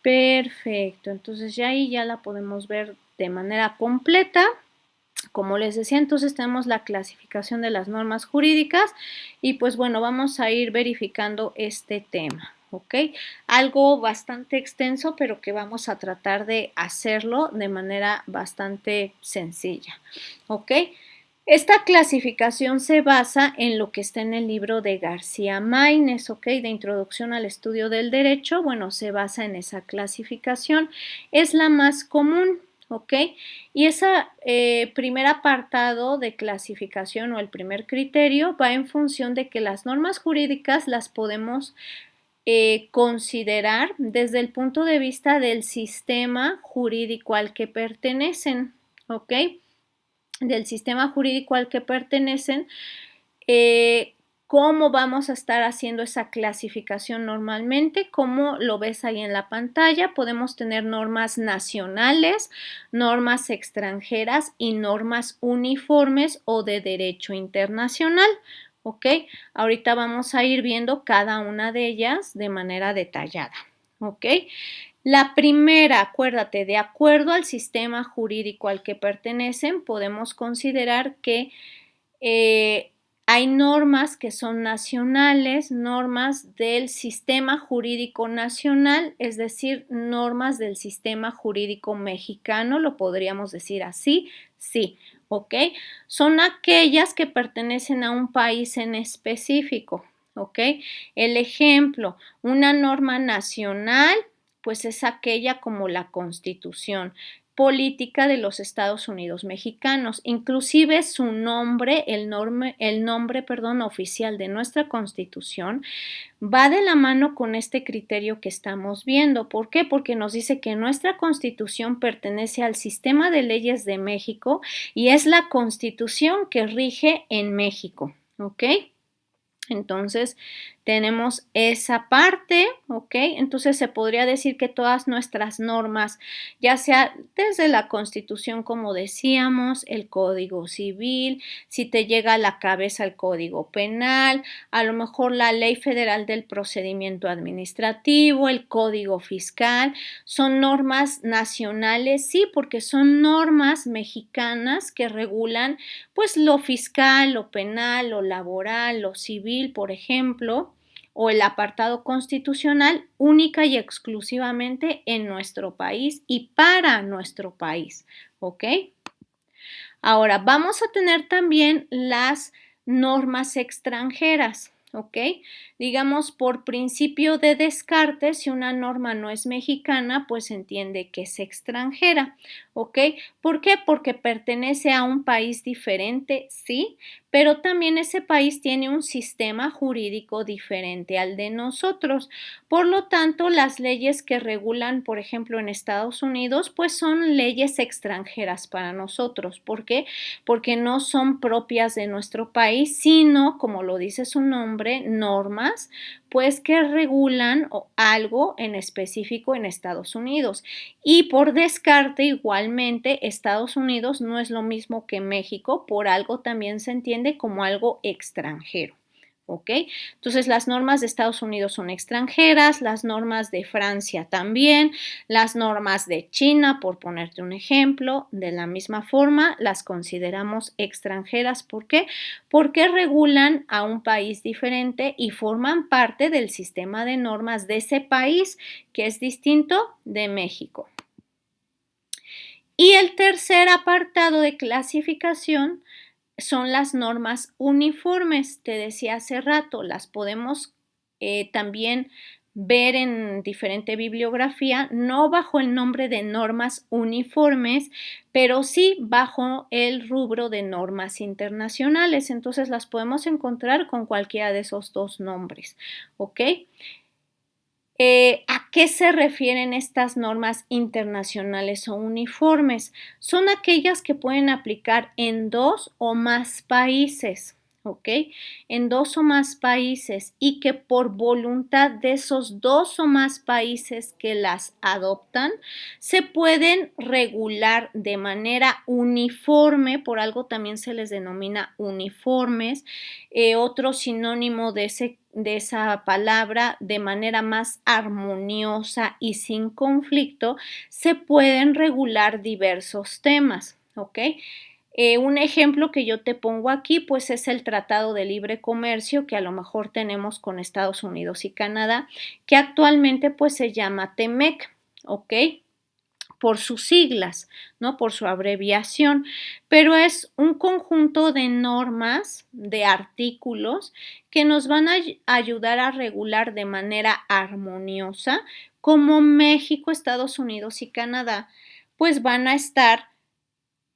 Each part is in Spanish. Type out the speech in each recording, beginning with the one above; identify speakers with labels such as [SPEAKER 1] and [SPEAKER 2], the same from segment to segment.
[SPEAKER 1] Perfecto, entonces ya ahí ya la podemos ver de manera completa. Como les decía, entonces tenemos la clasificación de las normas jurídicas y pues bueno, vamos a ir verificando este tema, ¿ok? Algo bastante extenso, pero que vamos a tratar de hacerlo de manera bastante sencilla, ¿ok? Esta clasificación se basa en lo que está en el libro de García Maínez, ¿ok? De Introducción al Estudio del Derecho. Bueno, se basa en esa clasificación. Es la más común, ¿ok? Y ese primer apartado de clasificación o el primer criterio va en función de que las normas jurídicas las podemos considerar desde el punto de vista del sistema jurídico al que pertenecen, ¿ok? Del sistema jurídico al que pertenecen, cómo vamos a estar haciendo esa clasificación normalmente, como lo ves ahí en la pantalla, podemos tener normas nacionales, normas extranjeras y normas uniformes o de derecho internacional, ¿ok? Ahorita vamos a ir viendo cada una de ellas de manera detallada, ¿ok? La primera, acuérdate, de acuerdo al sistema jurídico al que pertenecen, podemos considerar que hay normas que son nacionales, normas del sistema jurídico nacional, es decir, normas del sistema jurídico mexicano, lo podríamos decir así, sí, ¿ok? Son aquellas que pertenecen a un país en específico, ¿ok? El ejemplo, una norma nacional pues es aquella como la Constitución política de los Estados Unidos mexicanos. Inclusive su nombre, el nombre, oficial de nuestra Constitución, va de la mano con este criterio que estamos viendo. ¿Por qué? Porque nos dice que nuestra Constitución pertenece al sistema de leyes de México y es la Constitución que rige en México, ¿ok? Entonces, tenemos esa parte, ¿ok? Entonces, se podría decir que todas nuestras normas, ya sea desde la Constitución, como decíamos, el Código Civil, si te llega a la cabeza el Código Penal, a lo mejor la Ley Federal del Procedimiento Administrativo, el Código Fiscal, son normas nacionales, sí, porque son normas mexicanas que regulan pues lo fiscal, lo penal, lo laboral, lo civil, por ejemplo, o el apartado constitucional única y exclusivamente en nuestro país y para nuestro país, ¿ok? Ahora, vamos a tener también las normas extranjeras, ¿ok? Digamos, por principio de descarte, si una norma no es mexicana, pues se entiende que es extranjera, ¿ok? ¿Por qué? Porque pertenece a un país diferente, sí, pero también ese país tiene un sistema jurídico diferente al de nosotros. Por lo tanto, las leyes que regulan, por ejemplo, en Estados Unidos, pues son leyes extranjeras para nosotros. ¿Por qué? Porque no son propias de nuestro país, sino, como lo dice su nombre, normas, pues que regulan algo en específico en Estados Unidos. Y por descarte, igualmente, Estados Unidos no es lo mismo que México, por algo también se entiende como algo extranjero. ¿Ok? Entonces las normas de Estados Unidos son extranjeras, las normas de Francia también, las normas de China, por ponerte un ejemplo, de la misma forma las consideramos extranjeras. ¿Por qué? Porque regulan a un país diferente y forman parte del sistema de normas de ese país que es distinto de México. Y el tercer apartado de clasificación son las normas uniformes. Te decía hace rato, las podemos también ver en diferente bibliografía, no bajo el nombre de normas uniformes, pero sí bajo el rubro de normas internacionales. Entonces las podemos encontrar con cualquiera de esos dos nombres, ¿ok? ¿A qué se refieren estas normas internacionales o uniformes? Son aquellas que pueden aplicar en dos o más países, ¿ok? En 2 o más países y que por voluntad de esos 2 o más países que las adoptan, se pueden regular de manera uniforme, por algo también se les denomina uniformes, otro sinónimo de esa palabra, de manera más armoniosa y sin conflicto, se pueden regular diversos temas, ¿ok? Un ejemplo que yo te pongo aquí, pues es el Tratado de Libre Comercio que a lo mejor tenemos con Estados Unidos y Canadá, que actualmente pues se llama TEMEC, ¿ok? Por sus siglas, ¿no? Por su abreviación, pero es un conjunto de normas, de artículos que nos van a ayudar a regular de manera armoniosa cómo México, Estados Unidos y Canadá pues van a estar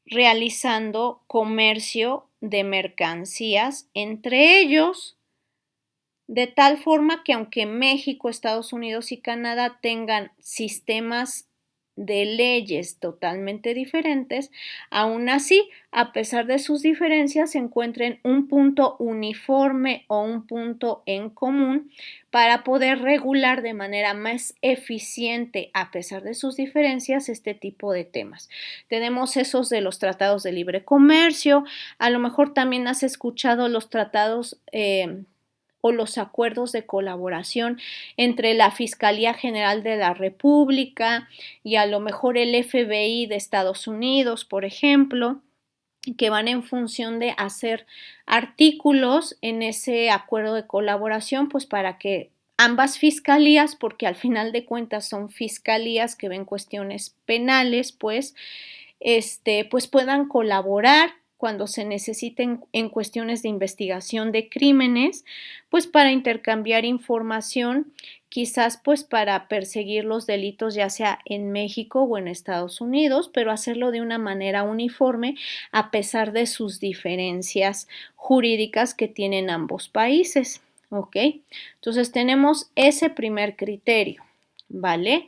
[SPEAKER 1] realizando comercio de mercancías entre ellos, de tal forma que aunque México, Estados Unidos y Canadá tengan sistemas de leyes totalmente diferentes, aún así, a pesar de sus diferencias, se encuentren un punto uniforme o un punto en común para poder regular de manera más eficiente, a pesar de sus diferencias, este tipo de temas. Tenemos esos de los tratados de libre comercio, a lo mejor también has escuchado los tratados o los acuerdos de colaboración entre la Fiscalía General de la República y a lo mejor el FBI de Estados Unidos, por ejemplo, que van en función de hacer artículos en ese acuerdo de colaboración, pues para que ambas fiscalías, porque al final de cuentas son fiscalías que ven cuestiones penales, pues puedan colaborar cuando se necesiten en cuestiones de investigación de crímenes, pues para intercambiar información, quizás pues para perseguir los delitos ya sea en México o en Estados Unidos, pero hacerlo de una manera uniforme a pesar de sus diferencias jurídicas que tienen ambos países, ¿ok? Entonces tenemos ese primer criterio, ¿vale?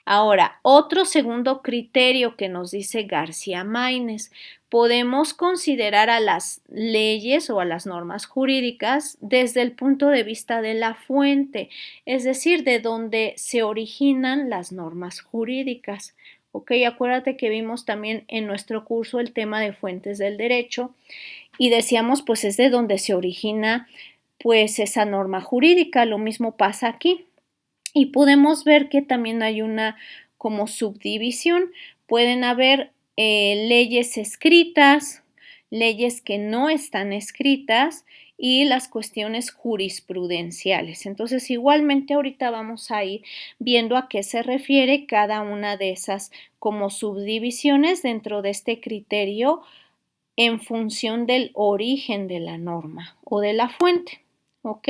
[SPEAKER 1] Ahora, otro segundo criterio que nos dice García Maínez, podemos considerar a las leyes o a las normas jurídicas desde el punto de vista de la fuente, es decir, de donde se originan las normas jurídicas. Ok, acuérdate que vimos también en nuestro curso el tema de fuentes del derecho y decíamos pues es de donde se origina pues esa norma jurídica, lo mismo pasa aquí. Y podemos ver que también hay una como subdivisión. Pueden haber leyes escritas, leyes que no están escritas y las cuestiones jurisprudenciales. Entonces, igualmente ahorita vamos a ir viendo a qué se refiere cada una de esas como subdivisiones dentro de este criterio en función del origen de la norma o de la fuente. ¿Ok?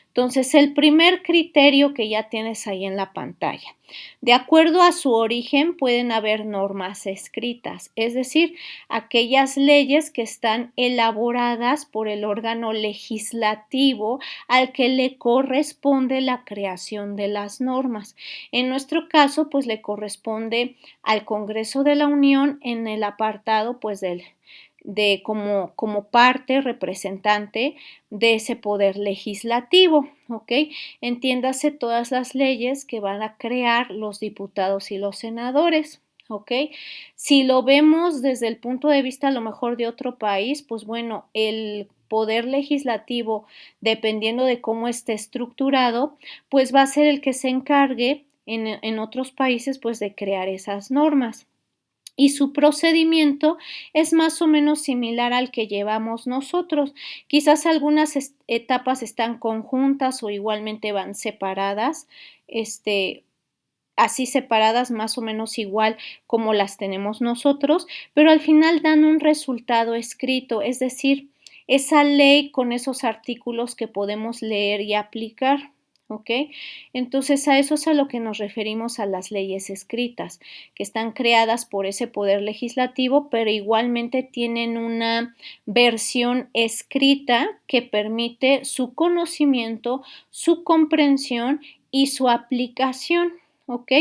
[SPEAKER 1] Entonces, el primer criterio que ya tienes ahí en la pantalla. De acuerdo a su origen pueden haber normas escritas, es decir, aquellas leyes que están elaboradas por el órgano legislativo al que le corresponde la creación de las normas. En nuestro caso, pues le corresponde al Congreso de la Unión en el apartado, pues como parte representante de ese poder legislativo, ¿ok? Entiéndase todas las leyes que van a crear los diputados y los senadores, ¿ok? Si lo vemos desde el punto de vista a lo mejor de otro país, pues bueno, el poder legislativo, dependiendo de cómo esté estructurado, pues va a ser el que se encargue en otros países, pues de crear esas normas y su procedimiento es más o menos similar al que llevamos nosotros. Quizás algunas etapas están conjuntas o igualmente van separadas, así separadas más o menos igual como las tenemos nosotros, pero al final dan un resultado escrito, es decir, esa ley con esos artículos que podemos leer y aplicar. ¿Ok? Entonces a eso es a lo que nos referimos a las leyes escritas, que están creadas por ese poder legislativo, pero igualmente tienen una versión escrita que permite su conocimiento, su comprensión y su aplicación. ¿ok?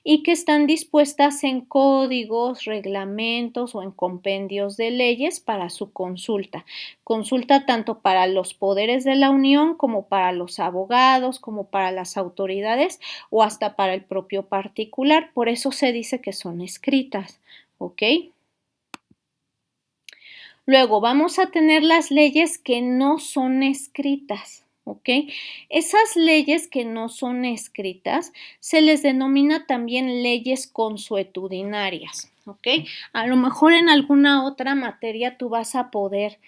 [SPEAKER 1] Y que están dispuestas en códigos, reglamentos o en compendios de leyes para su consulta. Consulta tanto para los poderes de la Unión como para los abogados, como para las autoridades o hasta para el propio particular. Por eso se dice que son escritas, ¿ok? Luego vamos a tener las leyes que no son escritas, ¿ok? Esas leyes que no son escritas se les denomina también leyes consuetudinarias, ¿ok? A lo mejor en alguna otra materia tú vas a poder,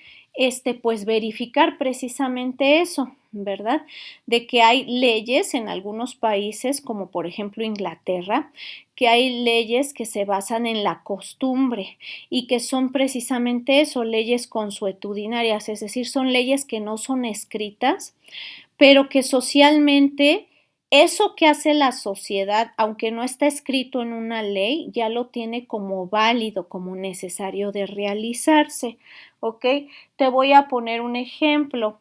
[SPEAKER 1] pues verificar precisamente eso, ¿verdad? De que hay leyes en algunos países, como por ejemplo Inglaterra, que hay leyes que se basan en la costumbre y que son precisamente eso, leyes consuetudinarias, es decir, son leyes que no son escritas, pero que socialmente eso que hace la sociedad, aunque no está escrito en una ley, ya lo tiene como válido, como necesario de realizarse, ¿ok? Te voy a poner un ejemplo.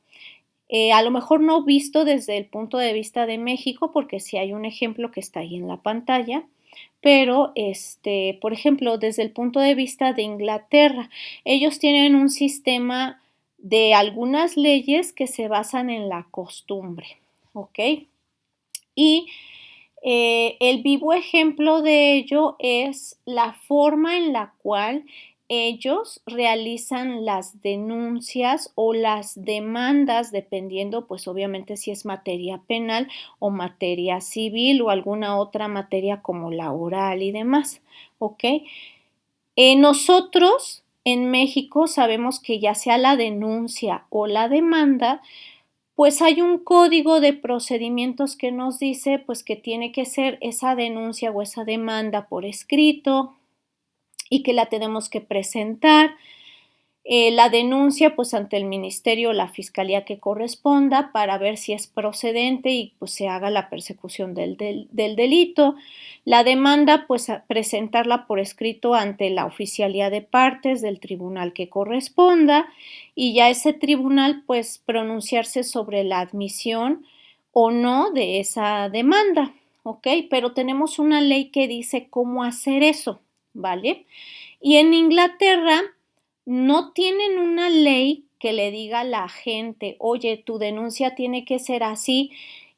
[SPEAKER 1] A lo mejor no visto desde el punto de vista de México, porque sí hay un ejemplo que está ahí en la pantalla, pero por ejemplo, desde el punto de vista de Inglaterra, ellos tienen un sistema de algunas leyes que se basan en la costumbre, ¿ok? Y el vivo ejemplo de ello es la forma en la cual ellos realizan las denuncias o las demandas, dependiendo, pues obviamente si es materia penal o materia civil o alguna otra materia como laboral y demás, ¿ok? Nosotros en México sabemos que ya sea la denuncia o la demanda, pues hay un código de procedimientos que nos dice pues que tiene que ser esa denuncia o esa demanda por escrito y que la tenemos que presentar. La denuncia pues ante el ministerio o la fiscalía que corresponda para ver si es procedente y pues se haga la persecución del delito. La demanda pues presentarla por escrito ante la oficialía de partes del tribunal que corresponda y ya ese tribunal pues pronunciarse sobre la admisión o no de esa demanda, ¿ok? Pero tenemos una ley que dice cómo hacer eso, ¿vale? Y en Inglaterra no tienen una ley que le diga a la gente, oye, tu denuncia tiene que ser así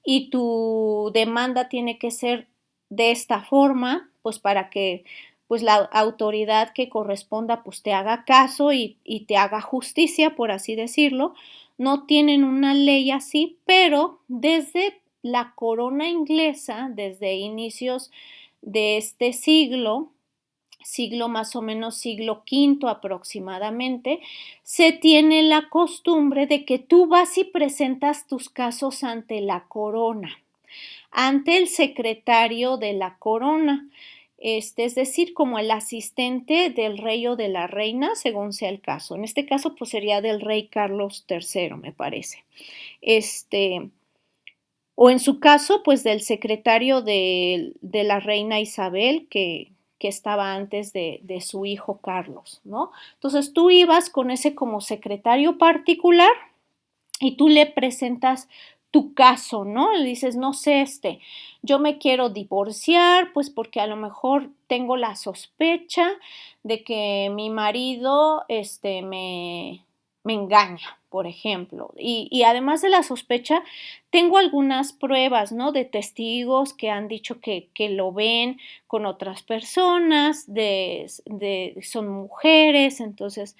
[SPEAKER 1] y tu demanda tiene que ser de esta forma, pues para que pues la autoridad que corresponda pues te haga caso y te haga justicia, por así decirlo. No tienen una ley así, pero desde la corona inglesa, desde inicios de este siglo más o menos siglo V aproximadamente, se tiene la costumbre de que tú vas y presentas tus casos ante la corona, ante el secretario de la corona, es decir, como el asistente del rey o de la reina, según sea el caso. En este caso, pues sería del rey Carlos III, me parece. O en su caso, pues del secretario de la reina Isabel, que estaba antes de su hijo Carlos, ¿no? Entonces tú ibas con ese como secretario particular y tú le presentas tu caso, ¿no? Le dices, no sé, yo me quiero divorciar, pues porque a lo mejor tengo la sospecha de que mi marido, me engaña, por ejemplo. Y además de la sospecha, tengo algunas pruebas, ¿no? De testigos que han dicho que lo ven con otras personas, son mujeres, entonces,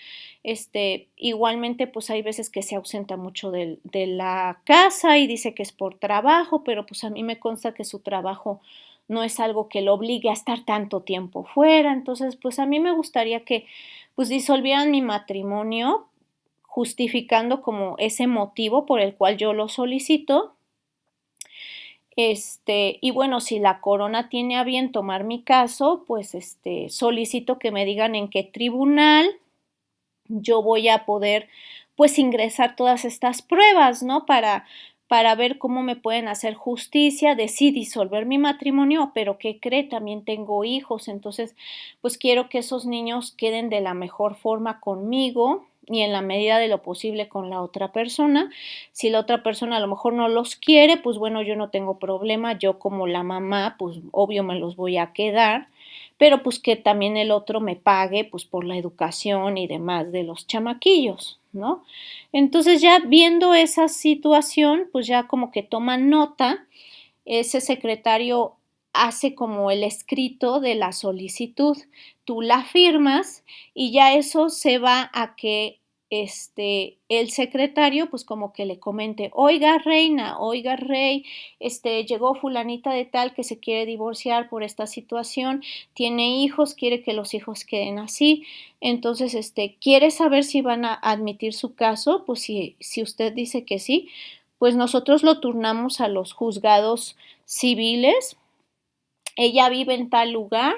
[SPEAKER 1] igualmente, pues hay veces que se ausenta mucho de la casa y dice que es por trabajo, pero pues a mí me consta que su trabajo no es algo que lo obligue a estar tanto tiempo fuera, entonces, pues a mí me gustaría que pues disolvieran mi matrimonio justificando como ese motivo por el cual yo lo solicito. Y bueno, si la corona tiene a bien tomar mi caso, pues solicito que me digan en qué tribunal yo voy a poder pues ingresar todas estas pruebas, ¿no? Para ver cómo me pueden hacer justicia de sí disolver mi matrimonio, pero ¿qué cree? También tengo hijos, entonces pues quiero que esos niños queden de la mejor forma conmigo y en la medida de lo posible con la otra persona. Si la otra persona a lo mejor no los quiere, pues bueno, yo no tengo problema, yo como la mamá, pues obvio me los voy a quedar, pero pues que también el otro me pague pues por la educación y demás de los chamaquillos, ¿no? Entonces ya viendo esa situación, pues ya como que toman nota, ese secretario hace como el escrito de la solicitud, tú la firmas y ya eso se va a que el secretario pues como que le comente, oiga reina, oiga rey, llegó fulanita de tal que se quiere divorciar por esta situación, tiene hijos, quiere que los hijos queden así, entonces quiere saber si van a admitir su caso, pues si usted dice que sí, pues nosotros lo turnamos a los juzgados civiles, ella vive en tal lugar,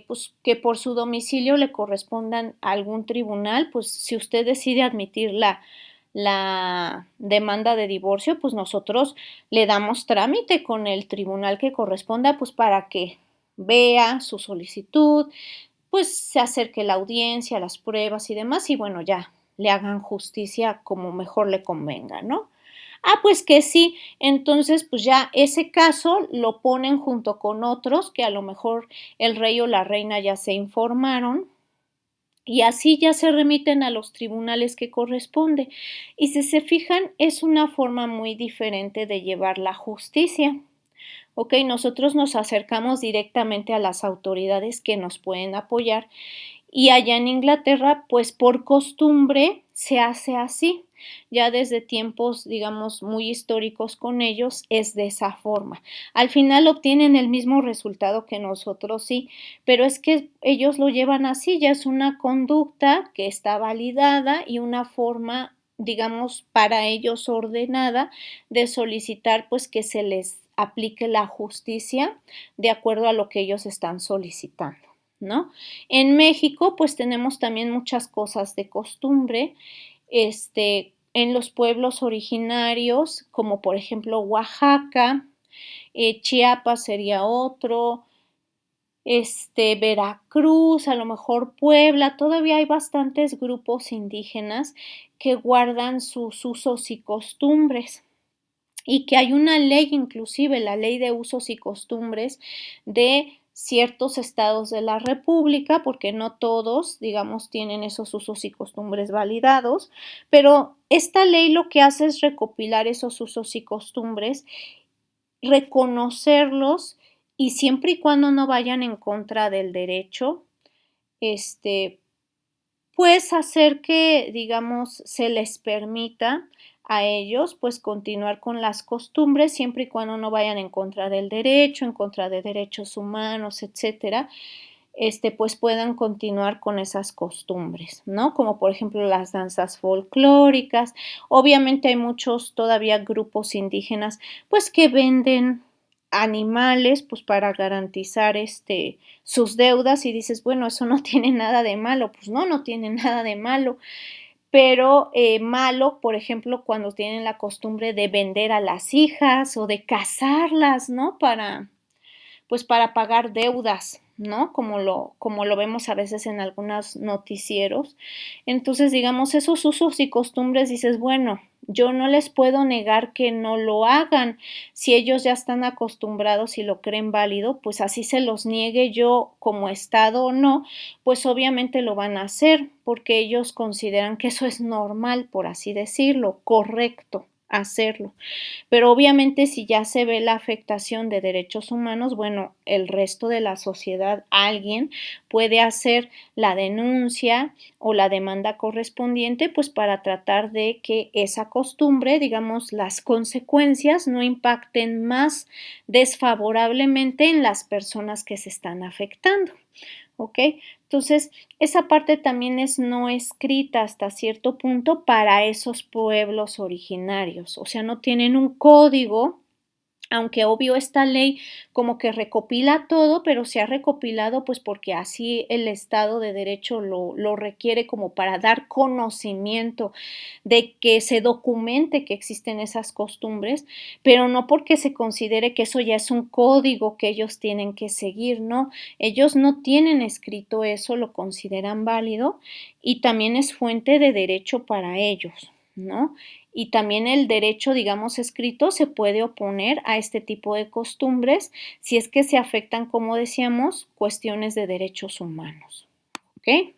[SPEAKER 1] pues que por su domicilio le correspondan a algún tribunal, pues si usted decide admitir la demanda de divorcio, pues nosotros le damos trámite con el tribunal que corresponda, pues para que vea su solicitud, pues se acerque la audiencia, las pruebas y demás, y bueno, ya le hagan justicia como mejor le convenga, ¿no? Ah, pues que sí, entonces pues ya ese caso lo ponen junto con otros que a lo mejor el rey o la reina ya se informaron y así ya se remiten a los tribunales que corresponde. Y si se fijan, es una forma muy diferente de llevar la justicia. Ok, nosotros nos acercamos directamente a las autoridades que nos pueden apoyar y allá en Inglaterra, pues por costumbre se hace así. Ya desde tiempos, digamos, muy históricos con ellos es de esa forma. Al final obtienen el mismo resultado que nosotros sí, pero es que ellos lo llevan así, ya es una conducta que está validada y una forma, digamos, para ellos ordenada de solicitar pues que se les aplique la justicia de acuerdo a lo que ellos están solicitando, ¿no? En México, pues tenemos también muchas cosas de costumbre, en los pueblos originarios, como por ejemplo Oaxaca, Chiapas sería otro, Veracruz, a lo mejor Puebla, todavía hay bastantes grupos indígenas que guardan sus usos y costumbres y que hay una ley, inclusive la ley de usos y costumbres de ciertos estados de la República, porque no todos, digamos, tienen esos usos y costumbres validados, pero esta ley lo que hace es recopilar esos usos y costumbres, reconocerlos y siempre y cuando no vayan en contra del derecho, pues hacer que, digamos, se les permita a ellos, pues continuar con las costumbres siempre y cuando no vayan en contra del derecho, en contra de derechos humanos, etcétera, pues puedan continuar con esas costumbres, ¿no? Como por ejemplo las danzas folclóricas. Obviamente hay muchos todavía grupos indígenas, pues que venden animales, pues para garantizar sus deudas y dices, bueno, eso no tiene nada de malo, pues no, no tiene nada de malo, pero malo, por ejemplo, cuando tienen la costumbre de vender a las hijas o de casarlas, ¿no? Pues para pagar deudas, ¿no? Como lo vemos a veces en algunos noticieros. Entonces, digamos, esos usos y costumbres, dices, bueno, yo no les puedo negar que no lo hagan. Si ellos ya están acostumbrados y lo creen válido, pues así se los niegue yo como Estado o no, pues obviamente lo van a hacer porque ellos consideran que eso es normal, por así decirlo, correcto hacerlo. Pero obviamente si ya se ve la afectación de derechos humanos, bueno, el resto de la sociedad, alguien puede hacer la denuncia o la demanda correspondiente, pues para tratar de que esa costumbre, digamos, las consecuencias no impacten más desfavorablemente en las personas que se están afectando. ¿Ok? Entonces, esa parte también es no escrita hasta cierto punto para esos pueblos originarios, o sea, no tienen un código aunque obvio esta ley como que recopila todo, pero se ha recopilado pues porque así el Estado de Derecho lo requiere como para dar conocimiento de que se documente que existen esas costumbres, pero no porque se considere que eso ya es un código que ellos tienen que seguir, ¿no? Ellos no tienen escrito eso, lo consideran válido y también es fuente de derecho para ellos, ¿no? Y también el derecho, digamos, escrito se puede oponer a este tipo de costumbres si es que se afectan, como decíamos, cuestiones de derechos humanos. ¿Ok?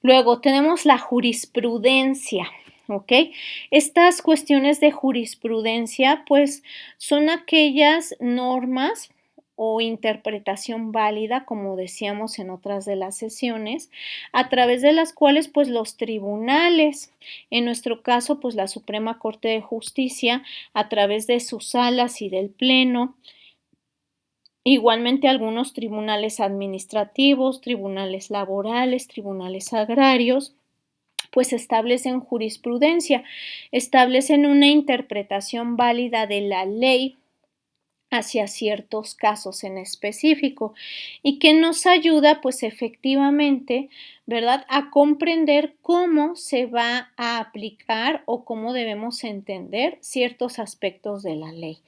[SPEAKER 1] Luego tenemos la jurisprudencia. ¿Ok? Estas cuestiones de jurisprudencia, pues, son aquellas normas o interpretación válida, como decíamos en otras de las sesiones, a través de las cuales, pues, los tribunales, en nuestro caso, pues, la Suprema Corte de Justicia, a través de sus salas y del Pleno, igualmente algunos tribunales administrativos, tribunales laborales, tribunales agrarios, pues establecen jurisprudencia, establecen una interpretación válida de la ley hacia ciertos casos en específico y que nos ayuda pues efectivamente, ¿verdad?, a comprender cómo se va a aplicar o cómo debemos entender ciertos aspectos de la ley.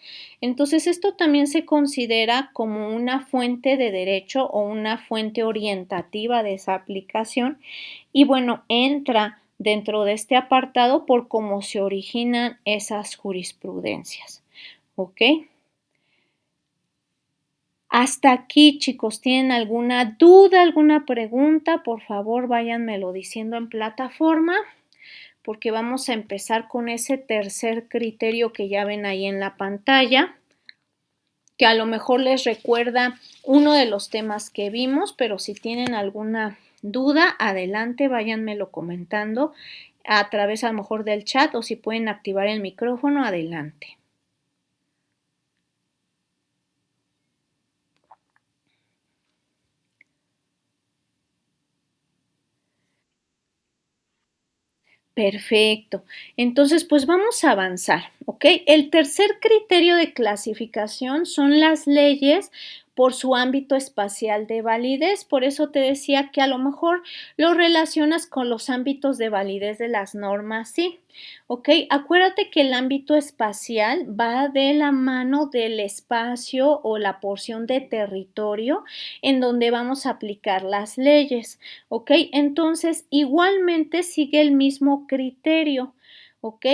[SPEAKER 1] Entonces, esto también se considera como una fuente de derecho o una fuente orientativa de esa aplicación y bueno, entra dentro de este apartado por cómo se originan esas jurisprudencias. ¿Ok? Hasta aquí, chicos, ¿tienen alguna duda, alguna pregunta? Por favor, váyanmelo diciendo en plataforma, porque vamos a empezar con ese tercer criterio que ya ven ahí en la pantalla, que a lo mejor les recuerda uno de los temas que vimos, pero si tienen alguna duda, adelante, váyanmelo comentando a través a lo mejor del chat o si pueden activar el micrófono, adelante. Perfecto. Entonces, pues vamos a avanzar, ¿ok? El tercer criterio de clasificación son las leyes por su ámbito espacial de validez. Por eso te decía que a lo mejor lo relacionas con los ámbitos de validez de las normas, sí. ¿Ok? Acuérdate que el ámbito espacial va de la mano del espacio o la porción de territorio en donde vamos a aplicar las leyes. ¿Ok? Entonces, igualmente sigue el mismo criterio. ¿Ok?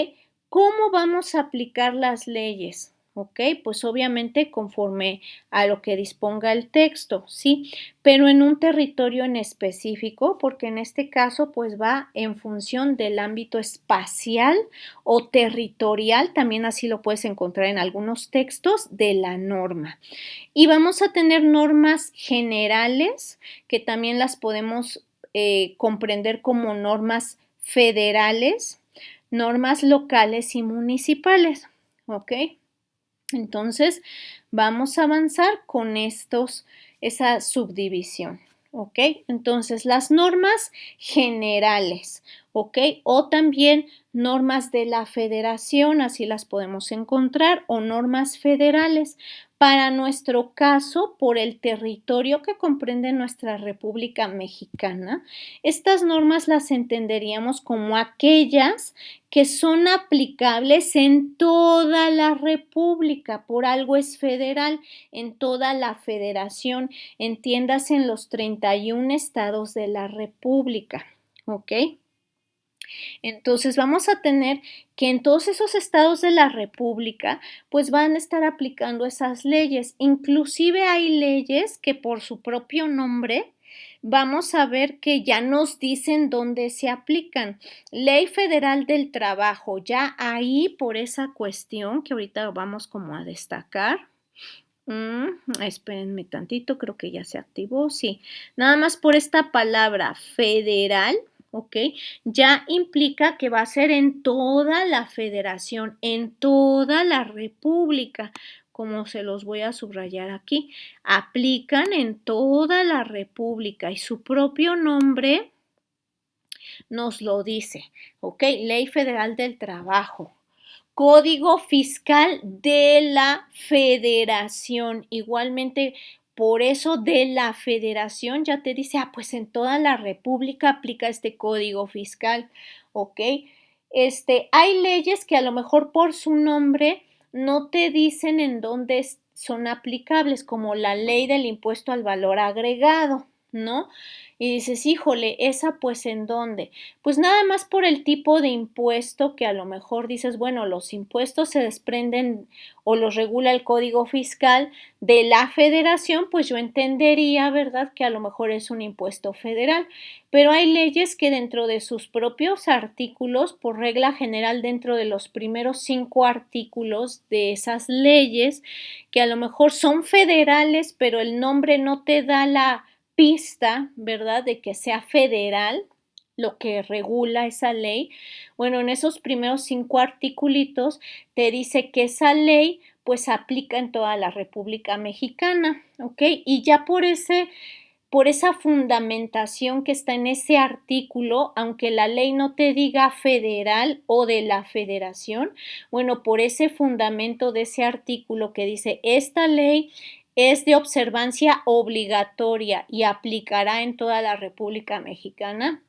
[SPEAKER 1] ¿Cómo vamos a aplicar las leyes? ¿Ok? Pues obviamente conforme a lo que disponga el texto, ¿sí? Pero en un territorio en específico, porque en este caso pues va en función del ámbito espacial o territorial, también así lo puedes encontrar en algunos textos de la norma. Y vamos a tener normas generales que también las podemos comprender como normas federales, normas locales y municipales, ¿ok? Entonces, vamos a avanzar con esa subdivisión, ¿ok? Entonces, las normas generales, ¿ok? O también normas de la federación, así las podemos encontrar, o normas federales. Para nuestro caso, por el territorio que comprende nuestra República Mexicana, estas normas las entenderíamos como aquellas que son aplicables en toda la República, por algo es federal, en toda la federación, entiéndase en los 31 estados de la República, ¿ok? Entonces vamos a tener que en todos esos estados de la República pues van a estar aplicando esas leyes. Inclusive hay leyes que por su propio nombre vamos a ver que ya nos dicen dónde se aplican. Ley Federal del Trabajo, ya ahí por esa cuestión que ahorita vamos como a destacar. Espérenme tantito, creo que ya se activó, sí. Nada más por esta palabra federal, ¿ok? Ya implica que va a ser en toda la federación, en toda la república, como se los voy a subrayar aquí. Aplican en toda la república y su propio nombre nos lo dice, ¿ok? Ley Federal del Trabajo. Código Fiscal de la Federación. Igualmente, por eso de la Federación ya te dice, pues en toda la República aplica este Código Fiscal, ¿ok? Hay leyes que a lo mejor por su nombre no te dicen en dónde son aplicables, como la ley del impuesto al valor agregado, ¿no? Y dices, híjole, ¿esa pues en dónde? Pues nada más por el tipo de impuesto que a lo mejor dices, bueno, los impuestos se desprenden o los regula el Código Fiscal de la Federación, pues yo entendería, ¿verdad?, que a lo mejor es un impuesto federal, pero hay leyes que dentro de sus propios artículos, por regla general dentro de los primeros 5 artículos de esas leyes, que a lo mejor son federales, pero el nombre no te da la pista, ¿verdad?, de que sea federal lo que regula esa ley. Bueno, en esos primeros 5 articulitos te dice que esa ley pues aplica en toda la República Mexicana, ¿ok? Y ya por esa fundamentación que está en ese artículo, aunque la ley no te diga federal o de la federación, bueno, por ese fundamento de ese artículo que dice, esta ley es de observancia obligatoria y aplicará en toda la República Mexicana,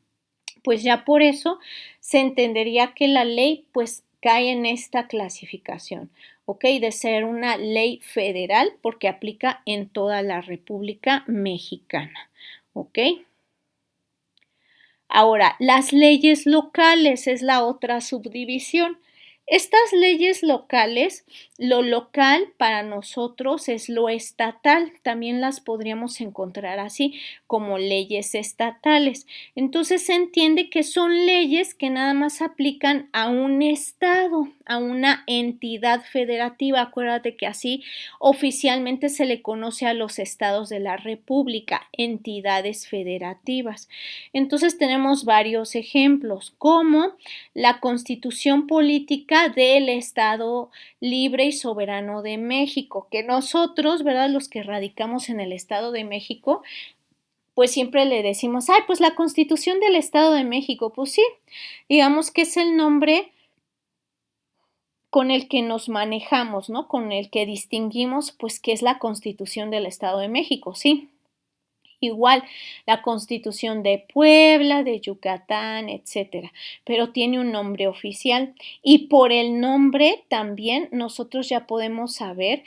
[SPEAKER 1] pues ya por eso se entendería que la ley pues cae en esta clasificación, ¿ok? De ser una ley federal porque aplica en toda la República Mexicana, ¿ok? Ahora, las leyes locales es la otra subdivisión. Estas leyes locales, lo local para nosotros es lo estatal, también las podríamos encontrar así como leyes estatales. Entonces se entiende que son leyes que nada más aplican a un estado, a una entidad federativa. Acuérdate que así oficialmente se le conoce a los estados de la República, entidades federativas. Entonces tenemos varios ejemplos, como la Constitución Política del Estado Libre y Soberano de México, que nosotros, ¿verdad?, los que radicamos en el Estado de México, pues siempre le decimos, ay, pues la Constitución del Estado de México, pues sí, digamos que es el nombre con el que nos manejamos, ¿no? Con el que distinguimos, pues, qué es la Constitución del Estado de México, sí. Igual la Constitución de Puebla, de Yucatán, etcétera, pero tiene un nombre oficial y por el nombre también nosotros ya podemos saber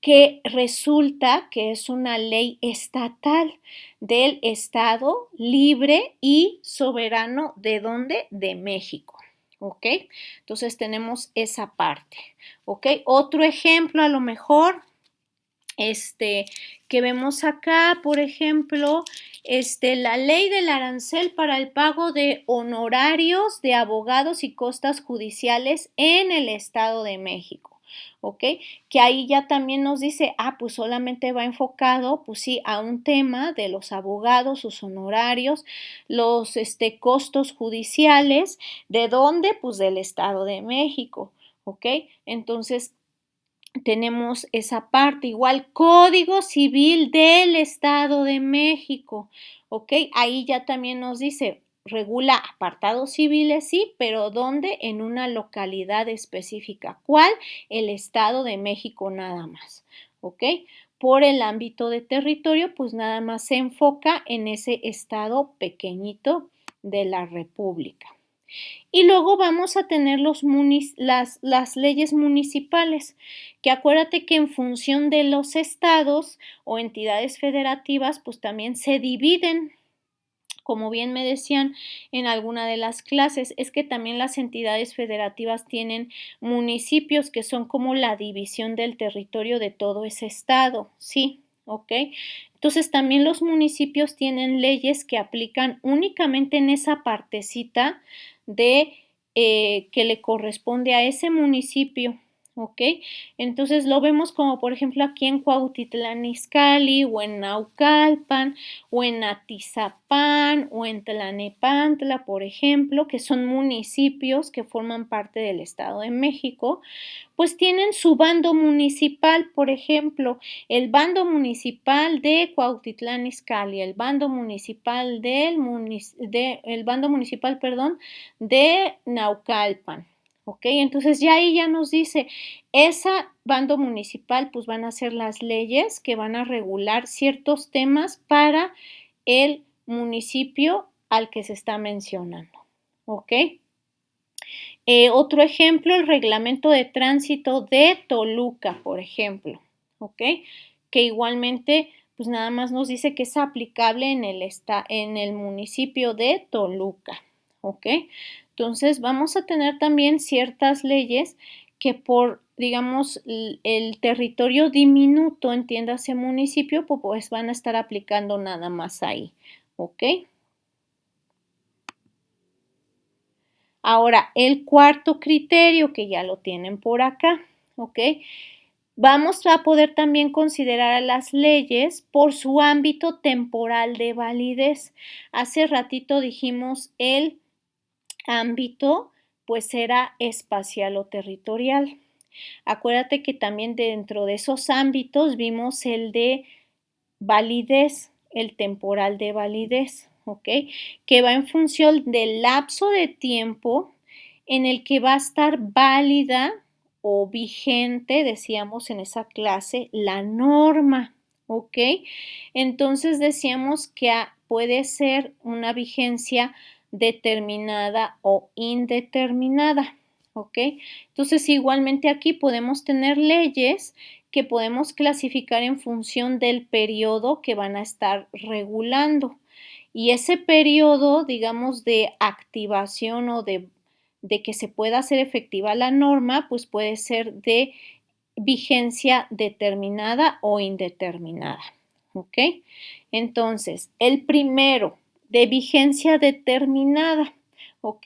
[SPEAKER 1] que resulta que es una ley estatal del Estado libre y soberano. ¿De dónde? De México. ¿Ok? Entonces tenemos esa parte. ¿Ok? Otro ejemplo a lo mejor que vemos acá, por ejemplo, la ley del arancel para el pago de honorarios de abogados y costas judiciales en el Estado de México, ¿ok? Que ahí ya también nos dice, pues solamente va enfocado, pues sí, a un tema de los abogados, sus honorarios, los costos judiciales, ¿de dónde? Pues del Estado de México, ¿ok? Entonces, tenemos esa parte, igual Código Civil del Estado de México, ¿ok? Ahí ya también nos dice, regula apartados civiles, sí, pero ¿dónde? En una localidad específica. ¿Cuál? El Estado de México nada más, ¿ok? Por el ámbito de territorio, pues nada más se enfoca en ese estado pequeñito de la República. Y luego vamos a tener las leyes municipales, que acuérdate que en función de los estados o entidades federativas, pues también se dividen. Como bien me decían en alguna de las clases, es que también las entidades federativas tienen municipios que son como la división del territorio de todo ese estado, ¿sí? ¿Ok? Entonces también los municipios tienen leyes que aplican únicamente en esa partecita de que le corresponde a ese municipio, ¿ok? Entonces lo vemos como por ejemplo aquí en Cuautitlán Izcalli o en Naucalpan o en Atizapán o en Tlanepantla, por ejemplo, que son municipios que forman parte del Estado de México, pues tienen su bando municipal, por ejemplo, el bando municipal de Cuautitlán Izcalli, el bando municipal el bando municipal, perdón, de Naucalpan, ¿ok? Entonces ya ahí ya nos dice, esa bando municipal pues van a ser las leyes que van a regular ciertos temas para el municipio al que se está mencionando, ¿ok? Otro ejemplo, el reglamento de tránsito de Toluca, por ejemplo, ¿ok? Que igualmente, pues nada más nos dice que es aplicable en el municipio de Toluca, ¿ok? Entonces vamos a tener también ciertas leyes que por, digamos, el territorio diminuto, entiéndase municipio, pues van a estar aplicando nada más ahí, ¿ok? Ahora, el cuarto criterio, que ya lo tienen por acá, ¿ok? Vamos a poder también considerar a las leyes por su ámbito temporal de validez. Hace ratito dijimos el ámbito, pues era espacial o territorial. Acuérdate que también dentro de esos ámbitos vimos el de validez, el temporal de validez, ¿ok? Que va en función del lapso de tiempo en el que va a estar válida o vigente, decíamos en esa clase, la norma, ¿ok? Entonces decíamos que puede ser una vigencia determinada o indeterminada, ¿ok? Entonces igualmente aquí podemos tener leyes que podemos clasificar en función del periodo que van a estar regulando. Y ese periodo, digamos, de activación o de que se pueda hacer efectiva la norma, pues puede ser de vigencia determinada o indeterminada. ¿Ok? Entonces, el primero, de vigencia determinada. ¿Ok?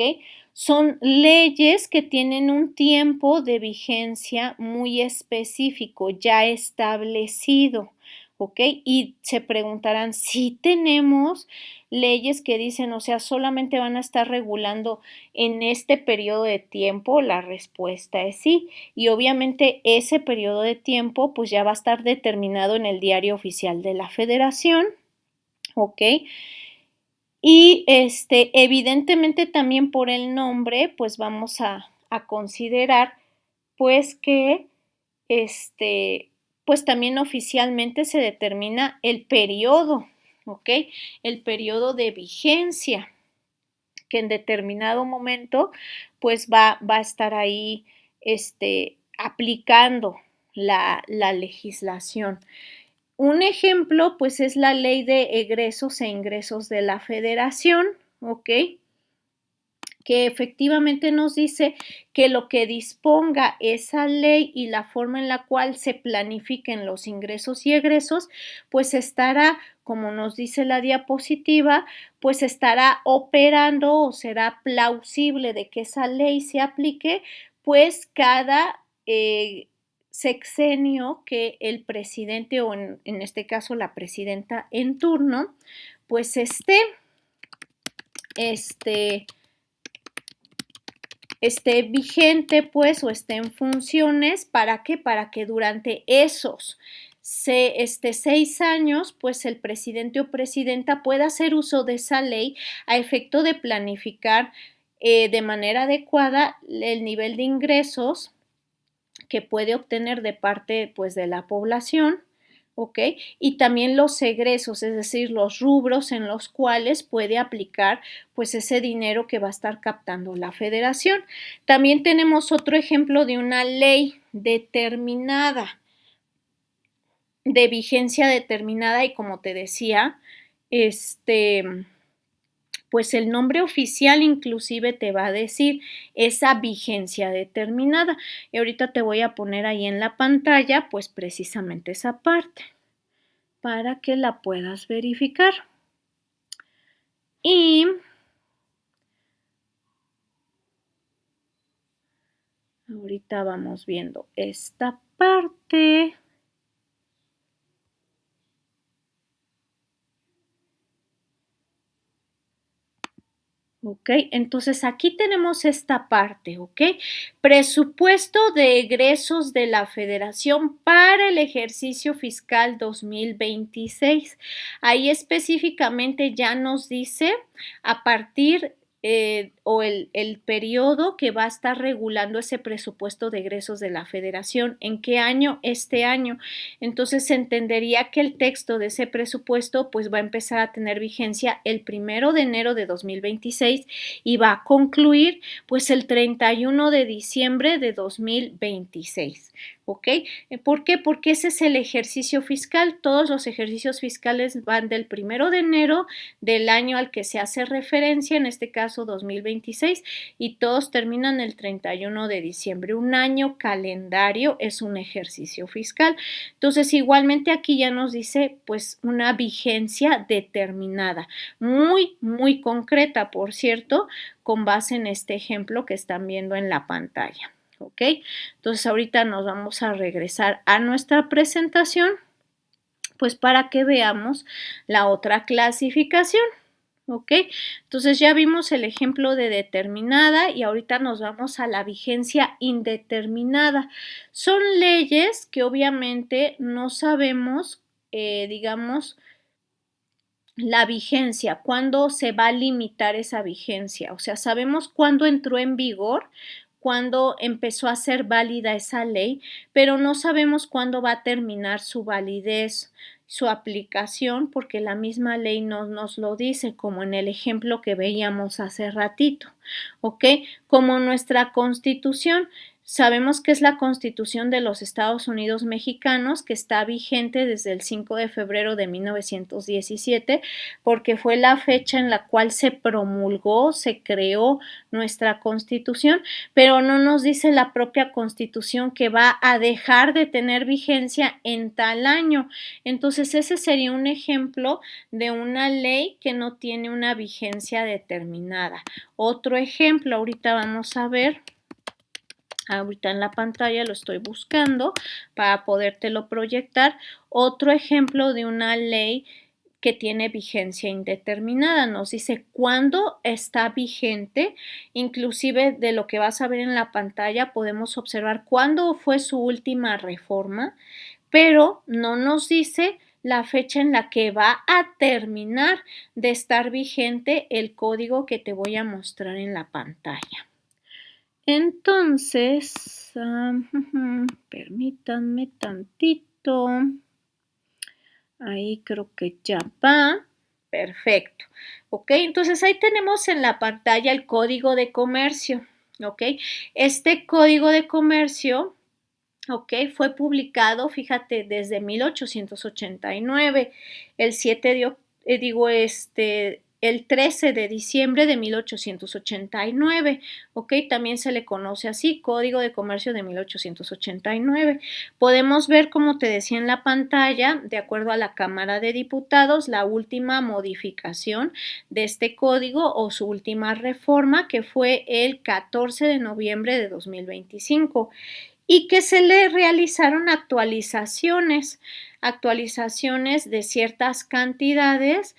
[SPEAKER 1] Son leyes que tienen un tiempo de vigencia muy específico, ya establecido, ¿ok? Y se preguntarán si tenemos leyes que dicen, o sea, solamente van a estar regulando en este periodo de tiempo. La respuesta es sí. Y obviamente ese periodo de tiempo pues ya va a estar determinado en el Diario Oficial de la Federación, ¿ok? Y evidentemente también por el nombre, pues vamos a considerar pues que pues también oficialmente se determina el periodo, ¿ok? El periodo de vigencia, que en determinado momento pues va a estar ahí aplicando la legislación. Un ejemplo, pues, es la ley de egresos e ingresos de la Federación, ¿ok? Que efectivamente nos dice que lo que disponga esa ley y la forma en la cual se planifiquen los ingresos y egresos, pues estará, como nos dice la diapositiva, pues estará operando o será plausible de que esa ley se aplique, pues cada sexenio que el presidente o en este caso la presidenta en turno, pues esté vigente, pues, o esté en funciones. ¿Para qué? Para que durante esos 6 años, pues, el presidente o presidenta pueda hacer uso de esa ley a efecto de planificar de manera adecuada el nivel de ingresos que puede obtener de parte, pues, de la población, ¿ok? Y también los egresos, es decir, los rubros en los cuales puede aplicar, pues, ese dinero que va a estar captando la federación. También tenemos otro ejemplo de una ley determinada, de vigencia determinada, y como te decía, pues el nombre oficial inclusive te va a decir esa vigencia determinada. Y ahorita te voy a poner ahí en la pantalla, pues precisamente esa parte, para que la puedas verificar. Y ahorita vamos viendo esta parte. ¿Ok? Entonces aquí tenemos esta parte, ¿ok? Presupuesto de egresos de la Federación para el ejercicio fiscal 2026. Ahí específicamente ya nos dice a partir o el periodo que va a estar regulando ese presupuesto de egresos de la Federación. ¿En qué año? Este año. Entonces se entendería que el texto de ese presupuesto pues va a empezar a tener vigencia el 1 de enero de 2026 y va a concluir pues el 31 de diciembre de 2026. ¿Ok? ¿Por qué? Porque ese es el ejercicio fiscal. Todos los ejercicios fiscales van del 1 de enero del año al que se hace referencia, en este caso 2026, y todos terminan el 31 de diciembre. Un año calendario es un ejercicio fiscal. Entonces, igualmente aquí ya nos dice pues una vigencia determinada, muy, muy concreta, por cierto, con base en este ejemplo que están viendo en la pantalla. ¿Ok? Entonces ahorita nos vamos a regresar a nuestra presentación, pues para que veamos la otra clasificación. ¿Ok? Entonces ya vimos el ejemplo de determinada y ahorita nos vamos a la vigencia indeterminada. Son leyes que obviamente no sabemos, digamos, la vigencia, cuándo se va a limitar esa vigencia. O sea, sabemos cuándo entró en vigor, cuándo empezó a ser válida esa ley, pero no sabemos cuándo va a terminar su validez, su aplicación, porque la misma ley no nos lo dice, como en el ejemplo que veíamos hace ratito, ¿ok? Como nuestra Constitución. Sabemos que es la Constitución de los Estados Unidos mexicanos, que está vigente desde el 5 de febrero de 1917, porque fue la fecha en la cual se promulgó, se creó nuestra Constitución, pero no nos dice la propia Constitución que va a dejar de tener vigencia en tal año. Entonces, ese sería un ejemplo de una ley que no tiene una vigencia determinada. Otro ejemplo, ahorita vamos a ver. Ahorita en la pantalla lo estoy buscando para podértelo proyectar. Otro ejemplo de una ley que tiene vigencia indeterminada. Nos dice cuándo está vigente. Inclusive de lo que vas a ver en la pantalla podemos observar cuándo fue su última reforma, pero no nos dice la fecha en la que va a terminar de estar vigente el código que te voy a mostrar en la pantalla. Entonces, permítanme tantito. Ahí creo que ya va. Perfecto. Ok, entonces ahí tenemos en la pantalla el código de comercio. Ok, este código de comercio, ok, fue publicado, fíjate, desde 1889, el 7 de, el 13 de diciembre de 1889, ¿ok? También se le conoce así, Código de Comercio de 1889. Podemos ver, como te decía en la pantalla, de acuerdo a la Cámara de Diputados, la última modificación de este código o su última reforma, que fue el 14 de noviembre de 2025. Y que se le realizaron actualizaciones de ciertas cantidades,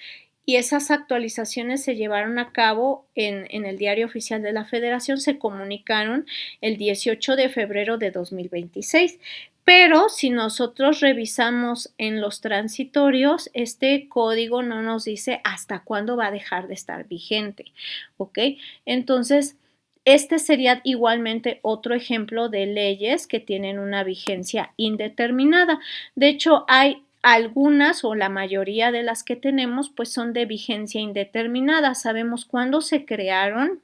[SPEAKER 1] y esas actualizaciones se llevaron a cabo en el Diario Oficial de la Federación, se comunicaron el 18 de febrero de 2026. Pero si nosotros revisamos en los transitorios, este código no nos dice hasta cuándo va a dejar de estar vigente, ¿ok? Entonces, este sería igualmente otro ejemplo de leyes que tienen una vigencia indeterminada. De hecho, hay algunas o la mayoría de las que tenemos pues son de vigencia indeterminada. Sabemos cuándo se crearon,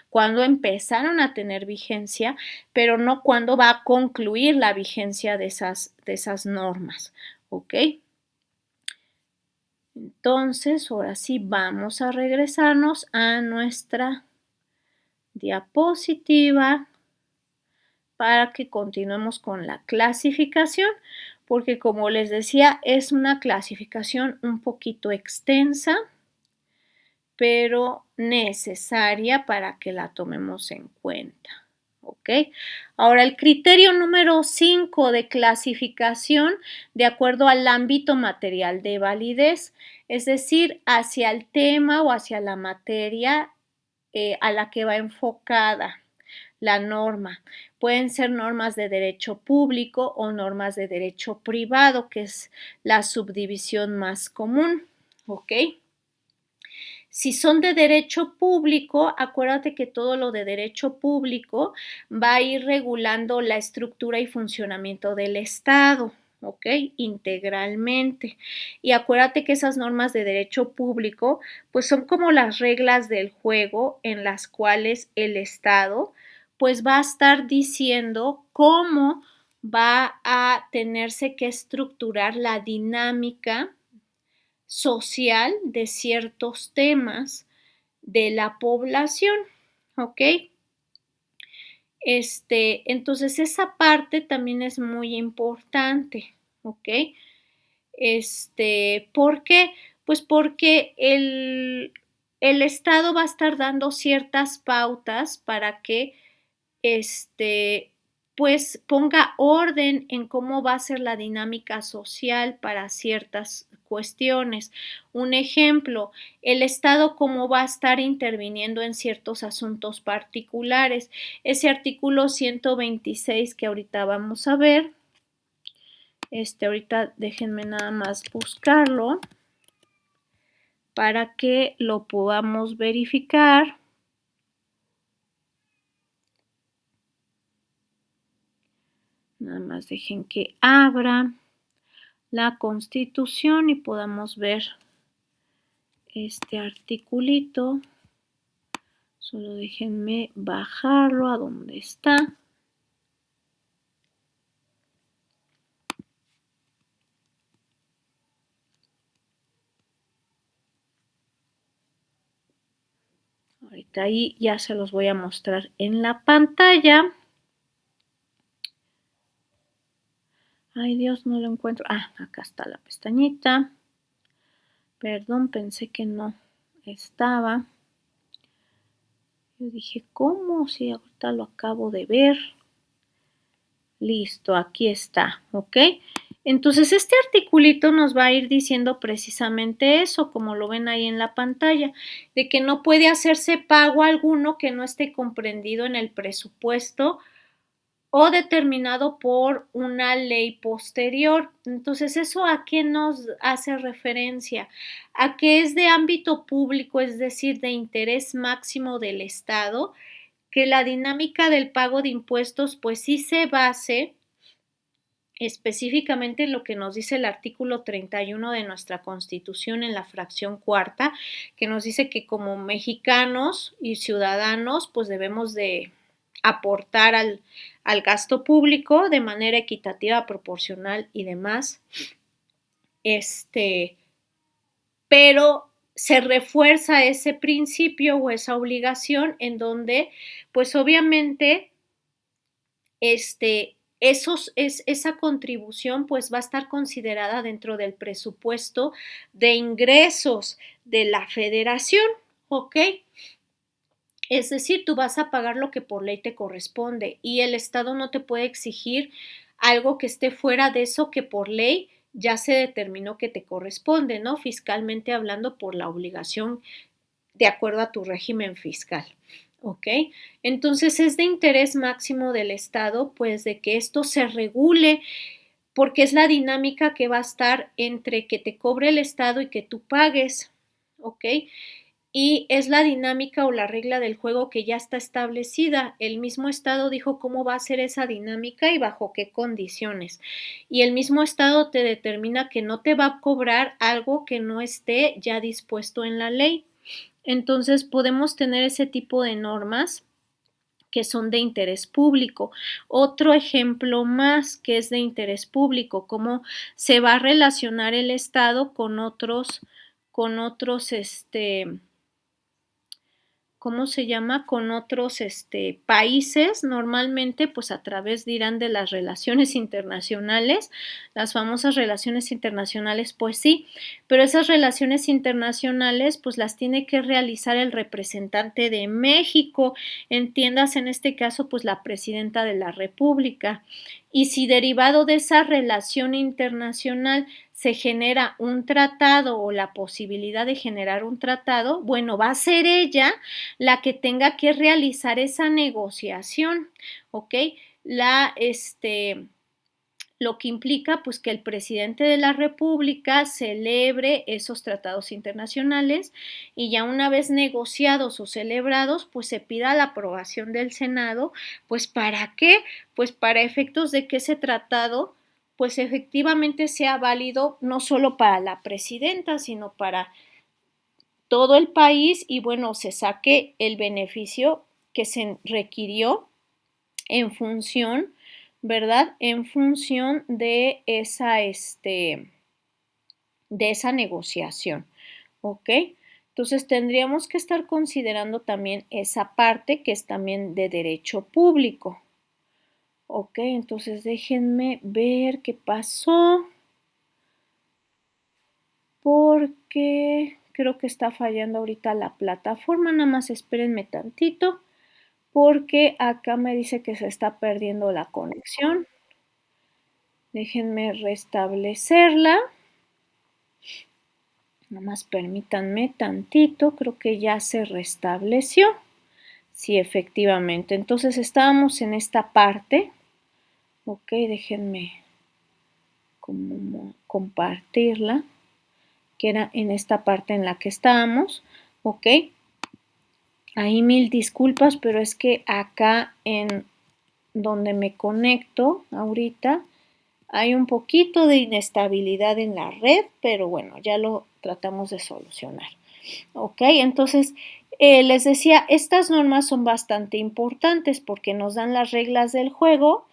[SPEAKER 1] cuándo empezaron a tener vigencia, pero no cuándo va a concluir la vigencia de esas normas. ¿Ok? Entonces, ahora sí vamos a regresarnos a nuestra diapositiva para que continuemos con la clasificación, porque como les decía, es una clasificación un poquito extensa, pero necesaria para que la tomemos en cuenta. ¿Ok? Ahora, el criterio número 5 de clasificación, de acuerdo al ámbito material de validez, es decir, hacia el tema o hacia la materia a la que va enfocada la norma. Pueden ser normas de derecho público o normas de derecho privado, que es la subdivisión más común. ¿Ok? Si son de derecho público, acuérdate que todo lo de derecho público va a ir regulando la estructura y funcionamiento del Estado, ¿ok? Integralmente. Y acuérdate que esas normas de derecho público, pues son como las reglas del juego en las cuales el Estado, pues va a estar diciendo cómo va a tenerse que estructurar la dinámica social de ciertos temas de la población, ¿ok? Entonces esa parte también es muy importante, ¿ok? ¿Por qué? Pues porque el Estado va a estar dando ciertas pautas para que pues ponga orden en cómo va a ser la dinámica social para ciertas cuestiones. Un ejemplo, el Estado cómo va a estar interviniendo en ciertos asuntos particulares. Ese artículo 126 que ahorita vamos a ver, ahorita déjenme nada más buscarlo para que lo podamos verificar. Nada más dejen que abra la Constitución y podamos ver este articulito. Solo déjenme bajarlo a donde está. Ahorita ahí ya se los voy a mostrar en la pantalla. Ay, Dios, no lo encuentro. Ah, acá está la pestañita. Perdón, pensé que no estaba. Yo dije, ¿cómo? Si ahorita lo acabo de ver. Listo, aquí está, ¿ok? Entonces, este articulito nos va a ir diciendo precisamente eso, como lo ven ahí en la pantalla, de que no puede hacerse pago alguno que no esté comprendido en el presupuesto o determinado por una ley posterior. Entonces, ¿eso a qué nos hace referencia? A que es de ámbito público, es decir, de interés máximo del Estado, que la dinámica del pago de impuestos pues sí se base específicamente en lo que nos dice el artículo 31 de nuestra Constitución en la fracción cuarta, que nos dice que como mexicanos y ciudadanos pues debemos de aportar al gasto público de manera equitativa, proporcional y demás. Pero se refuerza ese principio o esa obligación en donde, pues obviamente, esa contribución pues va a estar considerada dentro del presupuesto de ingresos de la federación, ¿ok? Es decir, tú vas a pagar lo que por ley te corresponde y el Estado no te puede exigir algo que esté fuera de eso que por ley ya se determinó que te corresponde, ¿no? Fiscalmente hablando por la obligación de acuerdo a tu régimen fiscal. ¿Ok? Entonces es de interés máximo del Estado, pues, de que esto se regule, porque es la dinámica que va a estar entre que te cobre el Estado y que tú pagues, ¿ok? Y es la dinámica o la regla del juego que ya está establecida. El mismo Estado dijo cómo va a ser esa dinámica y bajo qué condiciones. Y el mismo Estado te determina que no te va a cobrar algo que no esté ya dispuesto en la ley. Entonces podemos tener ese tipo de normas que son de interés público. Otro ejemplo más que es de interés público, cómo se va a relacionar el Estado con otros, ¿cómo se llama? Con otros países, normalmente pues a través dirán de las relaciones internacionales, las famosas relaciones internacionales, pues sí, pero esas relaciones internacionales pues las tiene que realizar el representante de México, entiendas en este caso pues la presidenta de la República. Y si derivado de esa relación internacional se genera un tratado o la posibilidad de generar un tratado, bueno, va a ser ella la que tenga que realizar esa negociación, ¿ok? lo que implica pues que el presidente de la República celebre esos tratados internacionales y ya una vez negociados o celebrados pues se pida la aprobación del Senado, pues ¿para qué? Pues para efectos de que ese tratado pues efectivamente sea válido no solo para la presidenta, sino para todo el país y bueno, se saque el beneficio que se requirió en función, ¿verdad? En función de esa negociación, ¿ok? Entonces tendríamos que estar considerando también esa parte que es también de derecho público, ¿ok? Entonces déjenme ver qué pasó, porque creo que está fallando ahorita la plataforma, nada más espérenme tantito, porque acá me dice que se está perdiendo la conexión. Déjenme restablecerla. Nada más permítanme tantito, creo que ya se restableció. Sí, efectivamente. Entonces estábamos en esta parte. Ok, déjenme como compartirla, que era en esta parte en la que estábamos. Ok. Ahí mil disculpas, pero es que acá en donde me conecto ahorita hay un poquito de inestabilidad en la red, pero bueno, ya lo tratamos de solucionar. Ok, entonces les decía, estas normas son bastante importantes porque nos dan las reglas del juego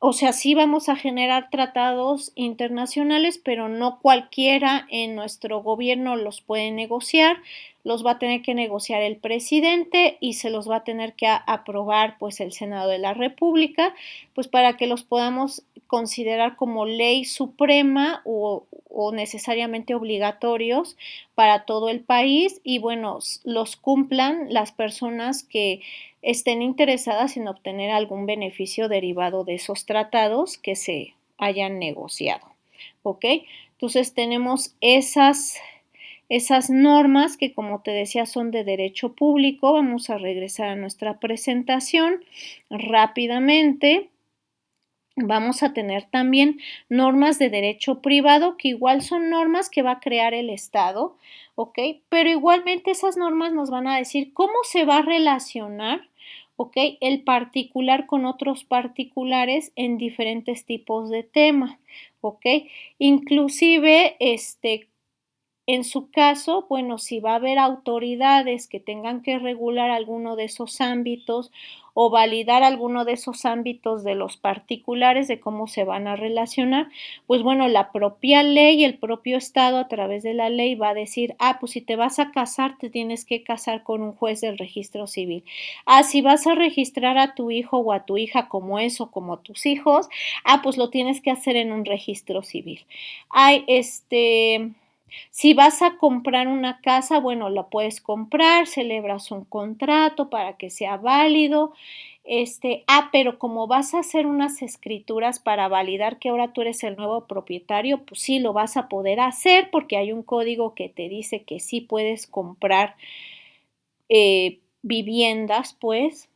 [SPEAKER 1] o sea, sí vamos a generar tratados internacionales, pero no cualquiera en nuestro gobierno los puede negociar, los va a tener que negociar el presidente y se los va a tener que aprobar pues el Senado de la República, pues para que los podamos considerar como ley suprema o necesariamente obligatorios para todo el país y bueno, los cumplan las personas que estén interesadas en obtener algún beneficio derivado de esos tratados que se hayan negociado. ¿Ok? Entonces tenemos esas normas que como te decía son de derecho público. Vamos a regresar a nuestra presentación rápidamente. Vamos a tener también normas de derecho privado que igual son normas que va a crear el Estado, ¿ok? Pero igualmente esas normas nos van a decir cómo se va a relacionar, ¿ok? El particular con otros particulares en diferentes tipos de temas, ¿ok? Inclusive, en su caso, bueno, si va a haber autoridades que tengan que regular alguno de esos ámbitos o validar alguno de esos ámbitos de los particulares de cómo se van a relacionar, pues bueno, la propia ley, el propio Estado a través de la ley va a decir, pues si te vas a casar, te tienes que casar con un juez del registro civil. Si vas a registrar a tu hijo o a tu hija como eso, como tus hijos, pues lo tienes que hacer en un registro civil. Si vas a comprar una casa, bueno, la puedes comprar, celebras un contrato para que sea válido. Pero como vas a hacer unas escrituras para validar que ahora tú eres el nuevo propietario, pues sí lo vas a poder hacer porque hay un código que te dice que sí puedes comprar viviendas, pues,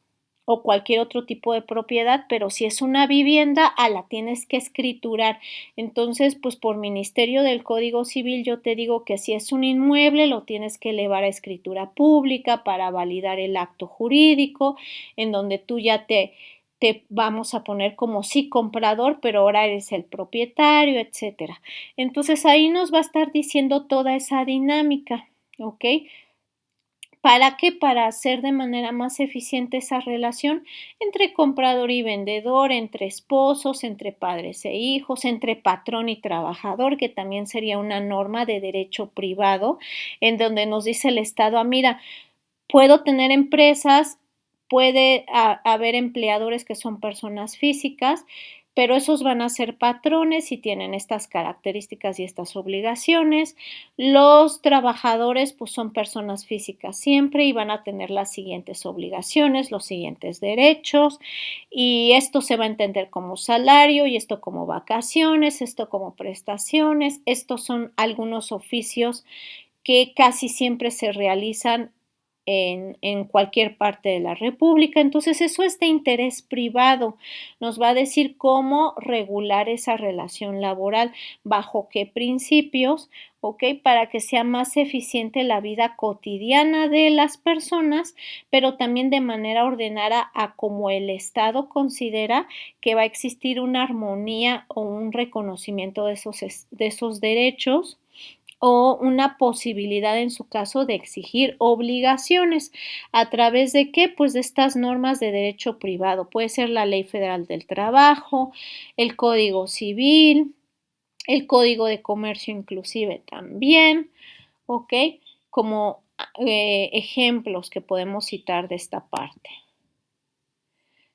[SPEAKER 1] o cualquier otro tipo de propiedad, pero si es una vivienda, la tienes que escriturar. Entonces, pues por Ministerio del Código Civil yo te digo que si es un inmueble, lo tienes que elevar a escritura pública para validar el acto jurídico, en donde tú ya te vamos a poner como sí comprador, pero ahora eres el propietario, etcétera. Entonces ahí nos va a estar diciendo toda esa dinámica, ¿ok? ¿Para qué? Para hacer de manera más eficiente esa relación entre comprador y vendedor, entre esposos, entre padres e hijos, entre patrón y trabajador, que también sería una norma de derecho privado, en donde nos dice el Estado, mira, puedo tener empresas, puede haber empleadores que son personas físicas, pero esos van a ser patrones y tienen estas características y estas obligaciones. Los trabajadores pues son personas físicas siempre y van a tener las siguientes obligaciones, los siguientes derechos y esto se va a entender como salario y esto como vacaciones, esto como prestaciones. Estos son algunos oficios que casi siempre se realizan en cualquier parte de la República. Entonces, eso es de interés privado. Nos va a decir cómo regular esa relación laboral, bajo qué principios, ¿ok? Para que sea más eficiente la vida cotidiana de las personas, pero también de manera ordenada a como el Estado considera que va a existir una armonía o un reconocimiento de esos derechos o una posibilidad en su caso de exigir obligaciones. ¿A través de qué? Pues de estas normas de derecho privado. Puede ser la Ley Federal del Trabajo, el Código Civil, el Código de Comercio inclusive también, ¿ok? Como ejemplos que podemos citar de esta parte.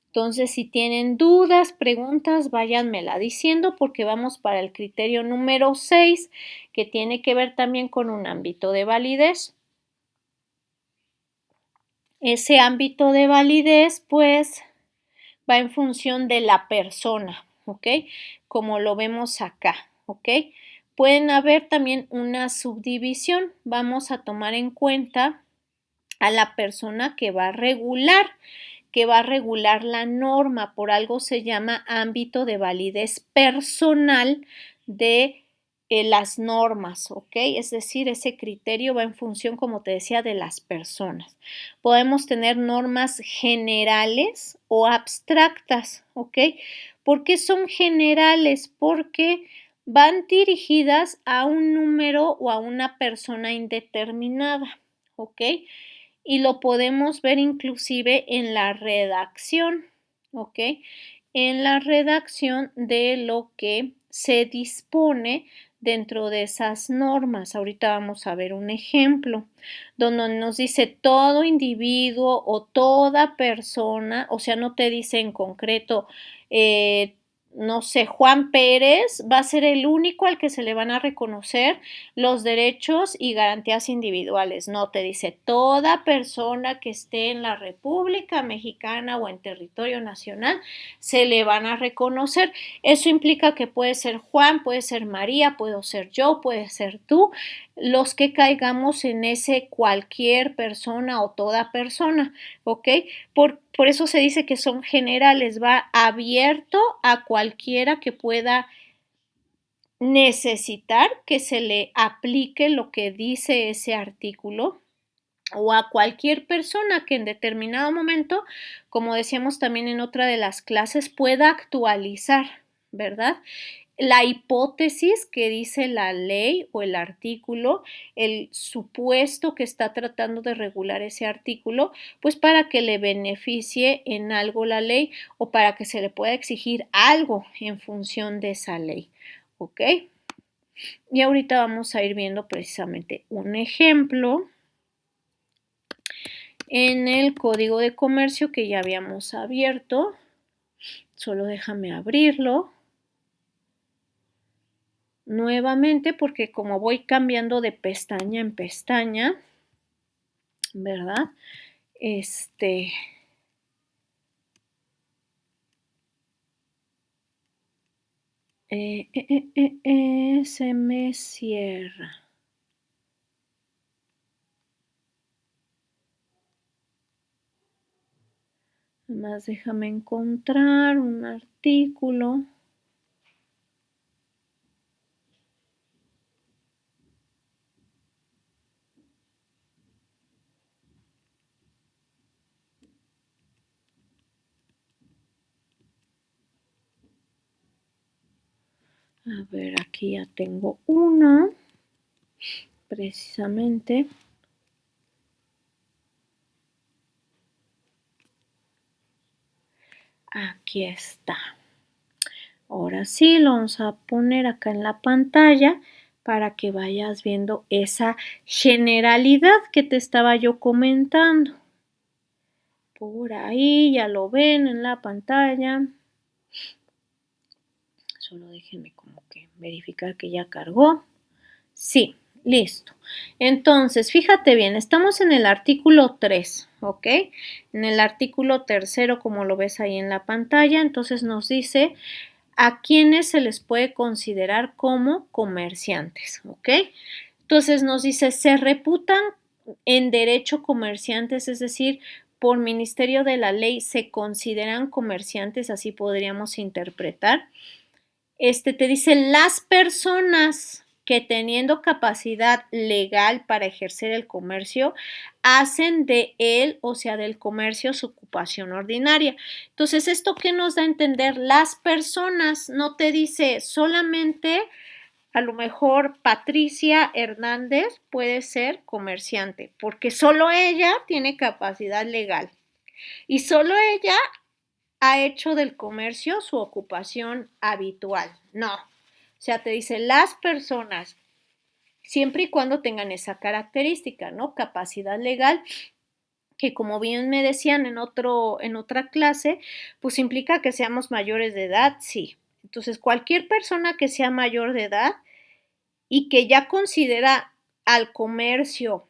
[SPEAKER 1] Entonces, si tienen dudas, preguntas, váyanmela diciendo porque vamos para el criterio número 6, que tiene que ver también con un ámbito de validez. Ese ámbito de validez, pues, va en función de la persona, ¿ok? Como lo vemos acá, ¿ok? Pueden haber también una subdivisión. Vamos a tomar en cuenta a la persona que va a regular la norma, por algo se llama ámbito de validez personal de las normas, ¿ok? Es decir, ese criterio va en función, como te decía, de las personas. Podemos tener normas generales o abstractas, ¿ok? ¿Por qué son generales? Porque van dirigidas a un número o a una persona indeterminada, ¿ok? Y lo podemos ver inclusive en la redacción, ¿ok? En la redacción de lo que se dispone dentro de esas normas. Ahorita vamos a ver un ejemplo donde nos dice todo individuo o toda persona, o sea, no te dice en concreto, no sé, Juan Pérez va a ser el único al que se le van a reconocer los derechos y garantías individuales. No, te dice toda persona que esté en la República Mexicana o en territorio nacional se le van a reconocer. Eso implica que puede ser Juan, puede ser María, puedo ser yo, puede ser tú, los que caigamos en ese cualquier persona o toda persona, ¿ok? Por eso se dice que son generales, va abierto a cualquiera que pueda necesitar que se le aplique lo que dice ese artículo o a cualquier persona que en determinado momento, como decíamos también en otra de las clases, pueda actualizar, ¿verdad? La hipótesis que dice la ley o el artículo, el supuesto que está tratando de regular ese artículo, pues para que le beneficie en algo la ley o para que se le pueda exigir algo en función de esa ley, ¿ok? Y ahorita vamos a ir viendo precisamente un ejemplo en el código de comercio que ya habíamos abierto. Solo déjame abrirlo nuevamente porque como voy cambiando de pestaña en pestaña, ¿verdad? Se me cierra. Más déjame encontrar un artículo. A ver, aquí ya tengo uno, precisamente. Aquí está. Ahora sí, lo vamos a poner acá en la pantalla para que vayas viendo esa generalidad que te estaba yo comentando. Por ahí ya lo ven en la pantalla. Solo déjenme como que verificar que ya cargó. Sí, listo. Entonces, fíjate bien, estamos en el artículo 3, ¿ok? En el artículo 3, como lo ves ahí en la pantalla, entonces nos dice a quienes se les puede considerar como comerciantes, ¿ok? Entonces nos dice, se reputan en derecho comerciantes, es decir, por ministerio de la ley se consideran comerciantes, así podríamos interpretar. Te dice las personas que teniendo capacidad legal para ejercer el comercio, hacen de él, o sea, del comercio, su ocupación ordinaria. Entonces, ¿esto qué nos da a entender? Las personas, no te dice solamente, a lo mejor Patricia Hernández puede ser comerciante, porque solo ella tiene capacidad legal y solo ella ha hecho del comercio su ocupación habitual. No. O sea, te dice las personas, siempre y cuando tengan esa característica, ¿no? Capacidad legal, que como bien me decían en otra clase, pues implica que seamos mayores de edad, sí. Entonces, cualquier persona que sea mayor de edad y que ya considera al comercio,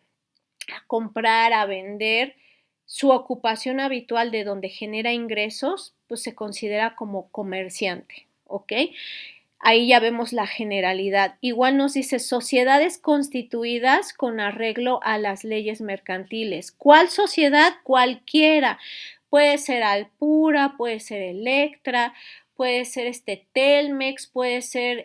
[SPEAKER 1] a comprar, a vender, su ocupación habitual de donde genera ingresos, pues se considera como comerciante, ¿ok? Ahí ya vemos la generalidad. Igual nos dice sociedades constituidas con arreglo a las leyes mercantiles. ¿Cuál sociedad? Cualquiera. Puede ser Alpura, puede ser Electra, puede ser Telmex, puede ser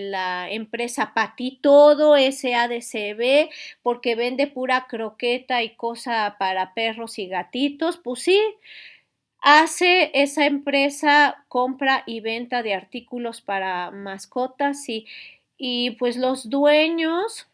[SPEAKER 1] la empresa Pati Todo, SADCB, porque vende pura croqueta y cosa para perros y gatitos. Pues sí, hace esa empresa compra y venta de artículos para mascotas y pues los dueños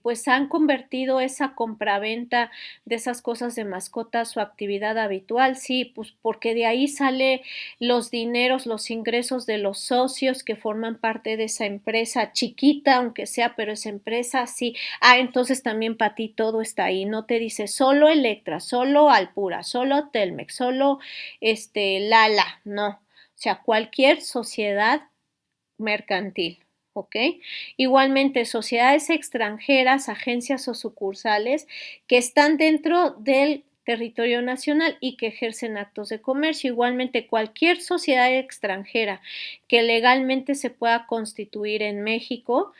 [SPEAKER 1] pues han convertido esa compraventa de esas cosas de mascotas su actividad habitual, sí, pues porque de ahí sale los dineros, los ingresos de los socios que forman parte de esa empresa chiquita, aunque sea, pero esa empresa sí. Ah, entonces también para ti todo está ahí, no te dice solo Electra, solo Alpura, solo Telmex, solo Lala, no. O sea, cualquier sociedad mercantil. ¿Ok? Igualmente, sociedades extranjeras, agencias o sucursales que están dentro del territorio nacional y que ejercen actos de comercio. Igualmente, cualquier sociedad extranjera que legalmente se pueda constituir en México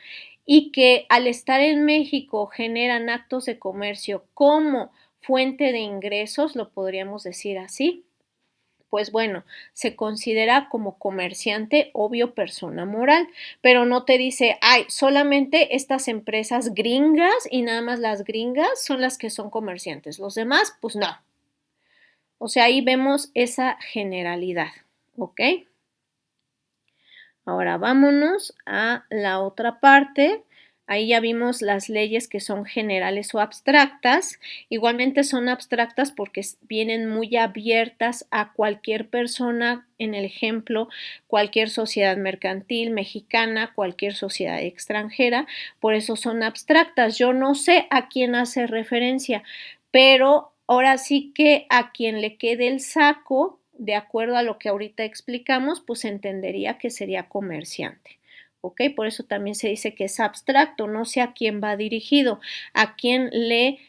[SPEAKER 1] y que al estar en México generan actos de comercio como fuente de ingresos, lo podríamos decir así, pues bueno, se considera como comerciante, obvio, persona moral, pero no te dice, ay, solamente estas empresas gringas y nada más las gringas son las que son comerciantes, los demás, pues no. O sea, ahí vemos esa generalidad, ¿ok? Ahora vámonos a la otra parte. Ahí ya vimos las leyes que son generales o abstractas. Igualmente son abstractas porque vienen muy abiertas a cualquier persona, en el ejemplo, cualquier sociedad mercantil mexicana, cualquier sociedad extranjera. Por eso son abstractas. Yo no sé a quién hace referencia, pero ahora sí que a quien le quede el saco, de acuerdo a lo que ahorita explicamos, pues entendería que sería comerciante. ¿Ok? Por eso también se dice que es abstracto, no sé a quién va dirigido, a quién le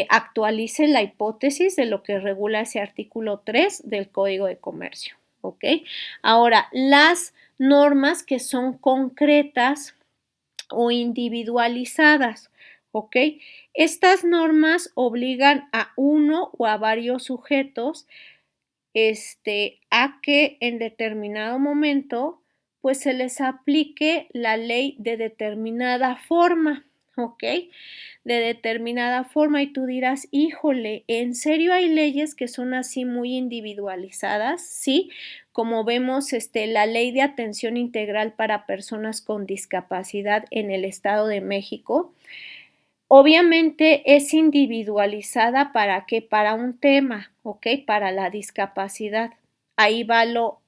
[SPEAKER 1] actualice la hipótesis de lo que regula ese artículo 3 del Código de Comercio. ¿Ok? Ahora, las normas que son concretas o individualizadas. ¿Ok? Estas normas obligan a uno o a varios sujetos a que en determinado momento pues se les aplique la ley de determinada forma, ¿ok? De determinada forma y tú dirás, híjole, ¿en serio hay leyes que son así muy individualizadas? Sí, como vemos, la ley de atención integral para personas con discapacidad en el Estado de México. Obviamente es individualizada para qué, para un tema, ¿ok? Para la discapacidad. Ahí va lo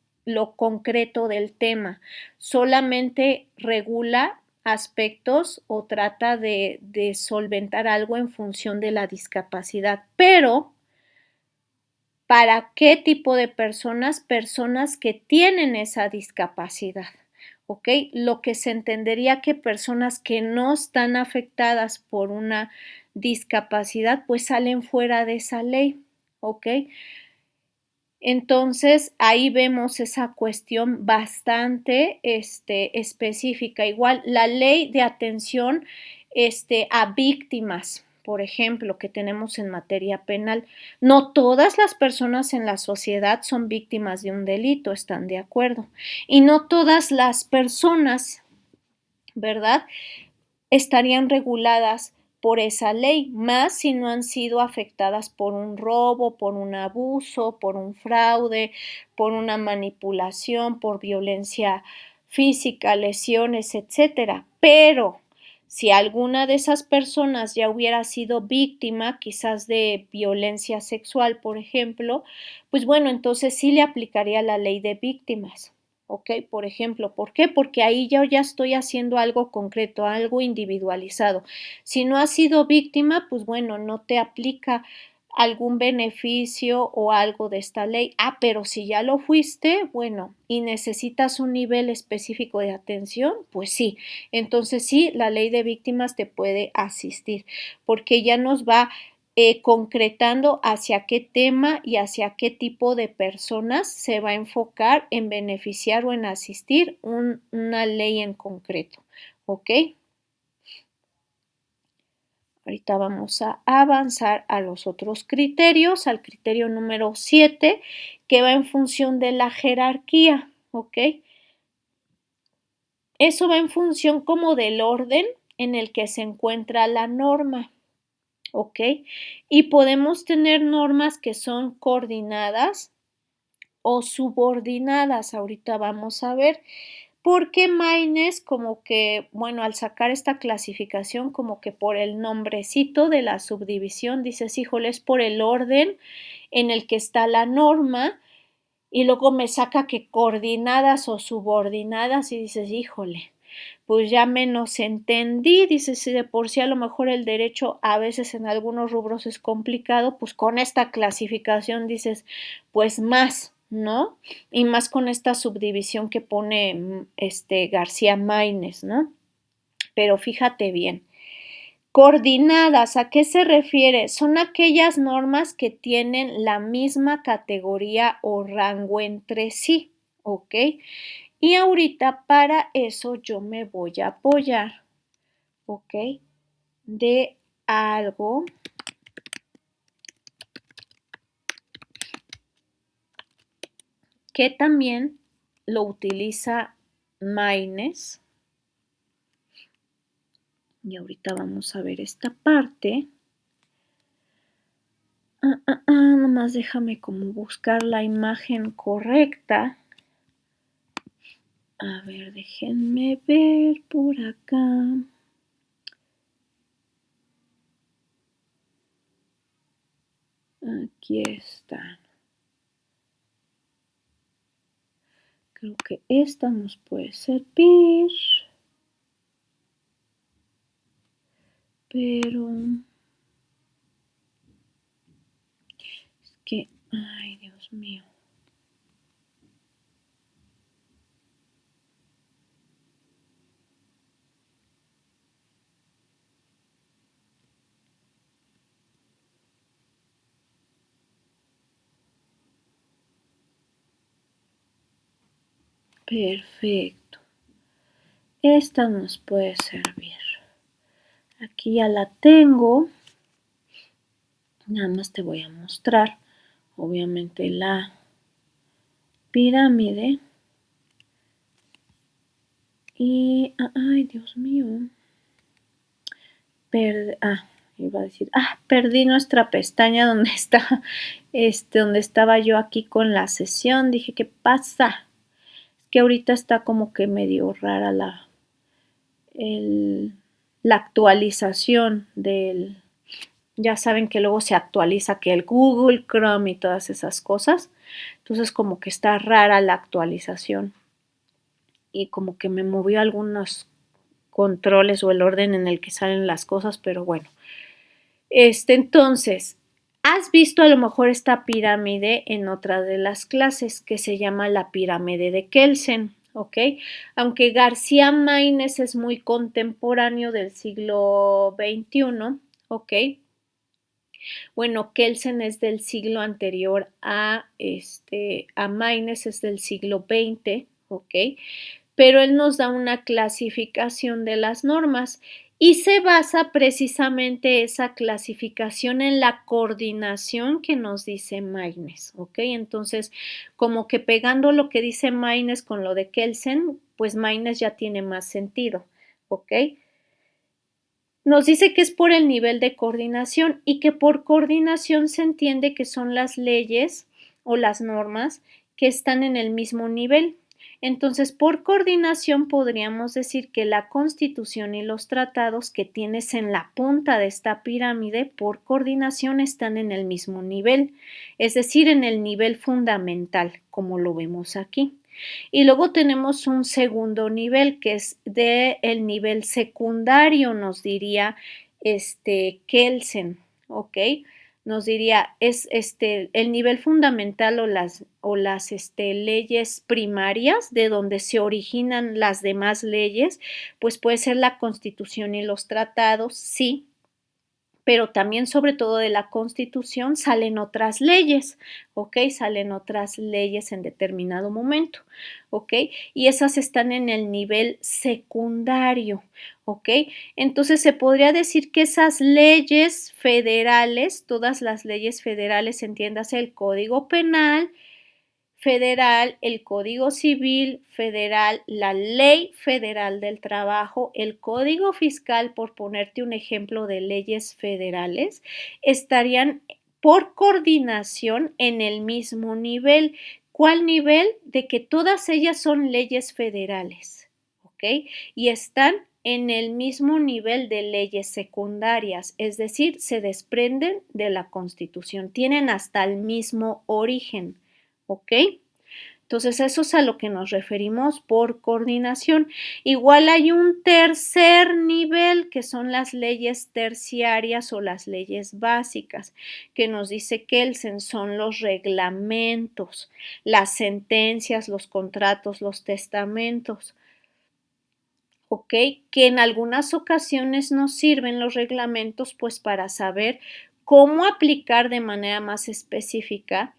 [SPEAKER 1] concreto del tema. Solamente regula aspectos o trata de solventar algo en función de la discapacidad. Pero, ¿para qué tipo de personas? Personas que tienen esa discapacidad. ¿Ok? Lo que se entendería que personas que no están afectadas por una discapacidad, pues salen fuera de esa ley. ¿Ok? Entonces, ahí vemos esa cuestión bastante específica. Igual, la ley de atención a víctimas, por ejemplo, que tenemos en materia penal. No todas las personas en la sociedad son víctimas de un delito, ¿están de acuerdo? Y no todas las personas, ¿verdad?, estarían reguladas por esa ley, más si no han sido afectadas por un robo, por un abuso, por un fraude, por una manipulación, por violencia física, lesiones, etcétera. Pero si alguna de esas personas ya hubiera sido víctima, quizás de violencia sexual, por ejemplo, pues bueno, entonces sí le aplicaría la ley de víctimas. ¿Ok? Por ejemplo, ¿por qué? Porque ahí yo ya estoy haciendo algo concreto, algo individualizado. Si no has sido víctima, pues bueno, no te aplica algún beneficio o algo de esta ley. Ah, pero si ya lo fuiste, bueno, y necesitas un nivel específico de atención, pues sí. Entonces sí, la ley de víctimas te puede asistir, porque ya nos va concretando hacia qué tema y hacia qué tipo de personas se va a enfocar en beneficiar o en asistir una ley en concreto. ¿Ok? Ahorita vamos a avanzar a los otros criterios, al criterio número 7, que va en función de la jerarquía. ¿Ok? Eso va en función como del orden en el que se encuentra la norma. ¿Ok? Y podemos tener normas que son coordinadas o subordinadas. Ahorita vamos a ver, porque Maynes como que, bueno, al sacar esta clasificación, como que por el nombrecito de la subdivisión, dices, híjole, es por el orden en el que está la norma, y luego me saca que coordinadas o subordinadas, y dices, híjole, pues ya menos entendí, dices, si de por sí a lo mejor el derecho a veces en algunos rubros es complicado, pues con esta clasificación dices, pues más, ¿no? Y más con esta subdivisión que pone García Maynes, ¿no? Pero fíjate bien. Coordinadas, ¿a qué se refiere? Son aquellas normas que tienen la misma categoría o rango entre sí, ¿ok? Y ahorita para eso yo me voy a apoyar, ¿ok? De algo que también lo utiliza Maynes. Y ahorita vamos a ver esta parte. Nomás déjame como buscar la imagen correcta. A ver, déjenme ver por acá. Aquí está. Creo que esta nos puede servir. Pero es que, ay, Dios mío. Perfecto. Esta nos puede servir. Aquí ya la tengo. Nada más te voy a mostrar, obviamente, la pirámide. Y, ay, Dios mío. Iba a decir, perdí nuestra pestaña donde está, donde estaba yo aquí con la sesión. Dije, ¿qué pasa? Es que ahorita está como que medio rara la actualización del, ya saben que luego se actualiza que el Google Chrome y todas esas cosas. Entonces como que está rara la actualización y como que me movió algunos controles o el orden en el que salen las cosas, pero bueno. Entonces, has visto a lo mejor esta pirámide en otra de las clases que se llama la pirámide de Kelsen, ¿ok? Aunque García Maynes es muy contemporáneo del siglo XXI, ¿ok? Bueno, Kelsen es del siglo anterior a Maynes, es del siglo XX, ¿ok? Pero él nos da una clasificación de las normas Y se basa precisamente esa clasificación en la coordinación que nos dice Maynes, ¿ok? Entonces, como que pegando lo que dice Maynes con lo de Kelsen, pues Maynes ya tiene más sentido, ¿ok? Nos dice que es por el nivel de coordinación y que por coordinación se entiende que son las leyes o las normas que están en el mismo nivel. Entonces, por coordinación podríamos decir que la Constitución y los tratados que tienes en la punta de esta pirámide, por coordinación están en el mismo nivel, es decir, en el nivel fundamental, como lo vemos aquí. Y luego tenemos un segundo nivel que es el nivel secundario, nos diría Kelsen, ¿ok? Nos diría, es el nivel fundamental o las leyes primarias de donde se originan las demás leyes, pues puede ser la Constitución y los tratados, sí, pero también sobre todo de la Constitución salen otras leyes, ¿ok? Salen otras leyes en determinado momento, ¿ok? Y esas están en el nivel secundario, ¿ok? Entonces se podría decir que esas leyes federales, todas las leyes federales, entiéndase el Código Penal, federal, el Código Civil federal, la Ley Federal del Trabajo, el Código Fiscal, por ponerte un ejemplo de leyes federales, estarían por coordinación en el mismo nivel. ¿Cuál nivel? De que todas ellas son leyes federales, ¿ok? Y están en el mismo nivel de leyes secundarias, es decir, se desprenden de la Constitución, tienen hasta el mismo origen. ¿Ok? Entonces, eso es a lo que nos referimos por coordinación. Igual hay un tercer nivel que son las leyes terciarias o las leyes básicas, que nos dice Kelsen son los reglamentos, las sentencias, los contratos, los testamentos. ¿Ok? Que en algunas ocasiones nos sirven los reglamentos pues para saber cómo aplicar de manera más específica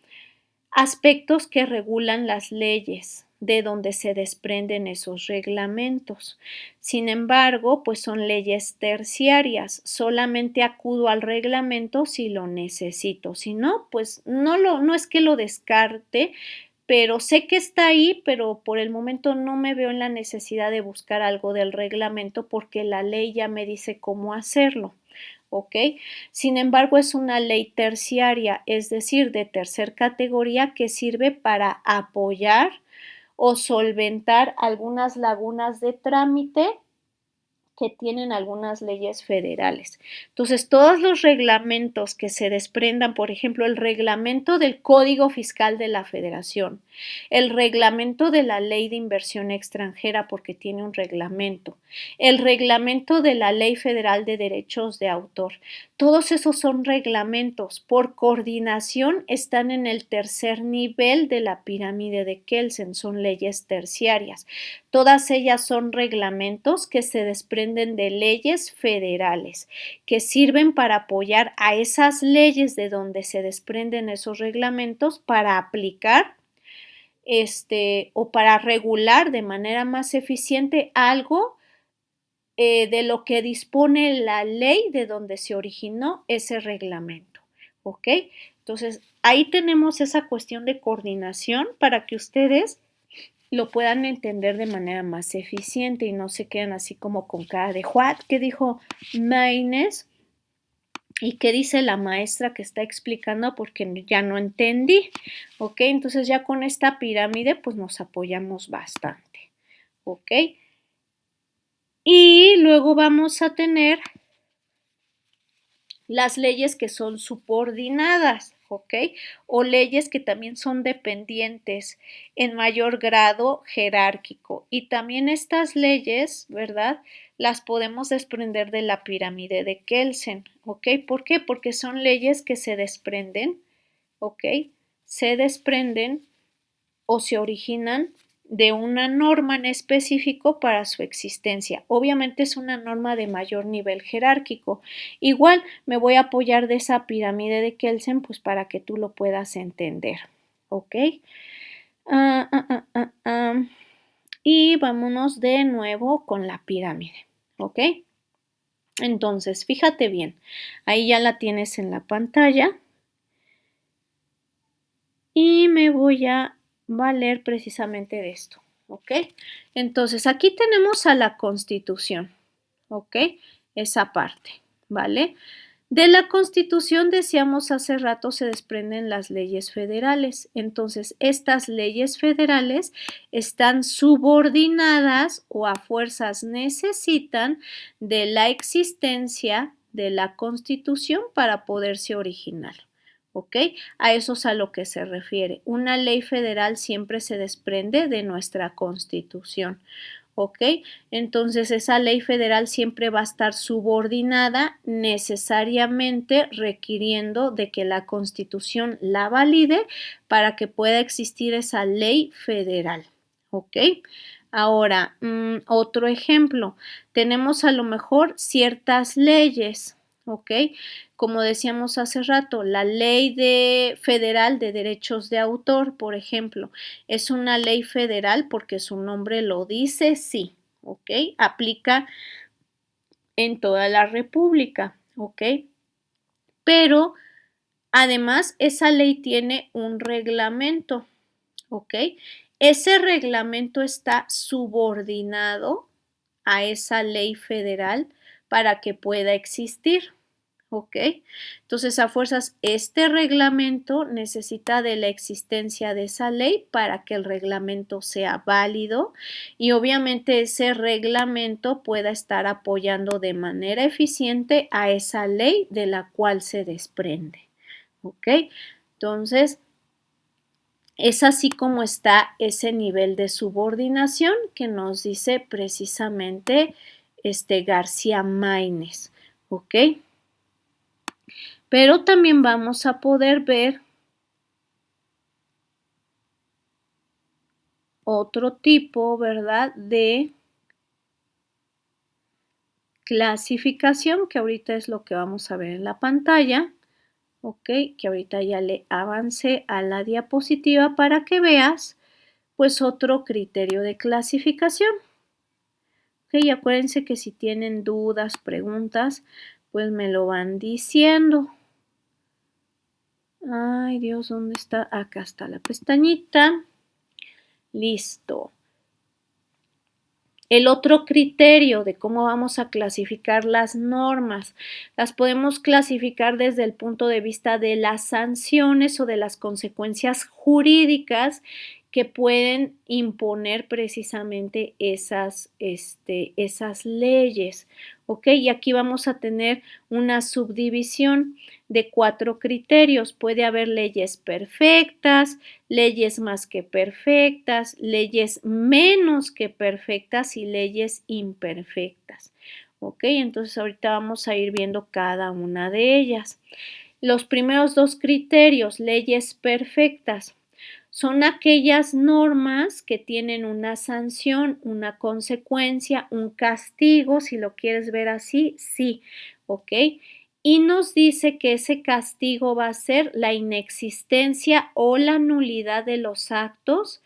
[SPEAKER 1] aspectos que regulan las leyes de donde se desprenden esos reglamentos. Sin embargo, pues son leyes terciarias. Solamente acudo al reglamento si lo necesito. Si no, pues no es que lo descarte, pero sé que está ahí, pero por el momento no me veo en la necesidad de buscar algo del reglamento porque la ley ya me dice cómo hacerlo. ¿Ok? Sin embargo, es una ley terciaria, es decir, de tercer categoría que sirve para apoyar o solventar algunas lagunas de trámite que tienen algunas leyes federales. Entonces, todos los reglamentos que se desprendan, por ejemplo, el reglamento del Código Fiscal de la Federación, el reglamento de la Ley de Inversión Extranjera porque tiene un reglamento, el reglamento de la Ley Federal de Derechos de Autor, todos esos son reglamentos. Por coordinación están en el tercer nivel de la pirámide de Kelsen, son leyes terciarias. Todas ellas son reglamentos que se desprenden de leyes federales, que sirven para apoyar a esas leyes de donde se desprenden esos reglamentos para aplicar o para regular de manera más eficiente algo de lo que dispone la ley de donde se originó ese reglamento. ¿Ok? Entonces, ahí tenemos esa cuestión de coordinación para que ustedes lo puedan entender de manera más eficiente y no se queden así como con cara de what, ¿qué dijo Maynes? ¿Y qué dice la maestra que está explicando? Porque ya no entendí, ¿ok? Entonces ya con esta pirámide pues nos apoyamos bastante, ¿ok? Y luego vamos a tener las leyes que son subordinadas, ¿ok? O leyes que también son dependientes en mayor grado jerárquico. Y también estas leyes, ¿verdad? Las podemos desprender de la pirámide de Kelsen, ¿ok? ¿Por qué? Porque son leyes que se desprenden, ¿ok? Se desprenden o se originan de una norma en específico para su existencia. Obviamente es una norma de mayor nivel jerárquico. Igual me voy a apoyar de esa pirámide de Kelsen pues para que tú lo puedas entender. ¿Ok? Y vámonos de nuevo con la pirámide. ¿Ok? Entonces, fíjate bien, ahí ya la tienes en la pantalla y me voy a valer precisamente de esto, ¿ok? Entonces, aquí tenemos a la Constitución, ¿ok? Esa parte, ¿vale? De la Constitución, decíamos hace rato, se desprenden las leyes federales. Entonces, estas leyes federales están subordinadas o a fuerzas necesitan de la existencia de la Constitución para poderse originar. ¿Ok? A eso es a lo que se refiere. Una ley federal siempre se desprende de nuestra Constitución. ¿Ok? Entonces esa ley federal siempre va a estar subordinada necesariamente requiriendo de que la Constitución la valide para que pueda existir esa ley federal. ¿Ok? Ahora, otro ejemplo, tenemos a lo mejor ciertas leyes, ¿ok? Como decíamos hace rato, la ley federal de derechos de autor, por ejemplo, es una ley federal porque su nombre lo dice, sí, ¿ok? Aplica en toda la República, ¿ok? Pero además esa ley tiene un reglamento, ¿ok? Ese reglamento está subordinado a esa ley federal para que pueda existir. ¿Ok? Entonces, a fuerzas, este reglamento necesita de la existencia de esa ley para que el reglamento sea válido y obviamente ese reglamento pueda estar apoyando de manera eficiente a esa ley de la cual se desprende. ¿Ok? Entonces, es así como está ese nivel de subordinación que nos dice precisamente García Maínez. ¿Ok? Pero también vamos a poder ver otro tipo, ¿verdad?, de clasificación, que ahorita es lo que vamos a ver en la pantalla, ¿ok? Que ahorita ya le avancé a la diapositiva para que veas, pues, otro criterio de clasificación. ¿Ok? Y acuérdense que si tienen dudas, preguntas, pues me lo van diciendo. Ay, Dios, ¿dónde está? Acá está la pestañita. Listo. El otro criterio de cómo vamos a clasificar las normas, las podemos clasificar desde el punto de vista de las sanciones o de las consecuencias jurídicas que pueden imponer precisamente esas leyes, ¿ok? Y aquí vamos a tener una subdivisión de 4 criterios. Puede haber leyes perfectas, leyes más que perfectas, leyes menos que perfectas y leyes imperfectas. ¿Ok? Entonces ahorita vamos a ir viendo cada una de ellas. Los primeros 2 criterios, leyes perfectas, son aquellas normas que tienen una sanción, una consecuencia, un castigo, si lo quieres ver así, sí, ¿ok? Y nos dice que ese castigo va a ser la inexistencia o la nulidad de los actos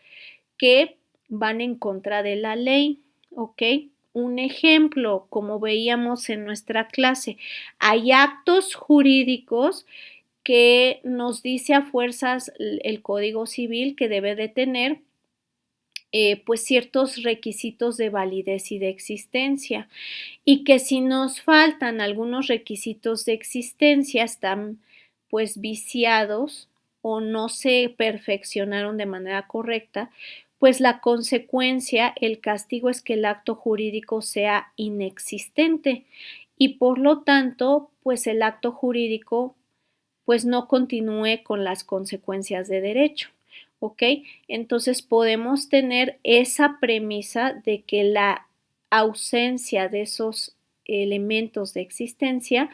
[SPEAKER 1] que van en contra de la ley, ¿ok? Un ejemplo, como veíamos en nuestra clase, hay actos jurídicos que nos dice a fuerzas el Código Civil que debe de tener pues ciertos requisitos de validez y de existencia y que si nos faltan algunos requisitos de existencia están pues viciados o no se perfeccionaron de manera correcta, pues la consecuencia, el castigo es que el acto jurídico sea inexistente y por lo tanto pues el acto jurídico pues no continúe con las consecuencias de derecho. ¿Ok? Entonces podemos tener esa premisa de que la ausencia de esos elementos de existencia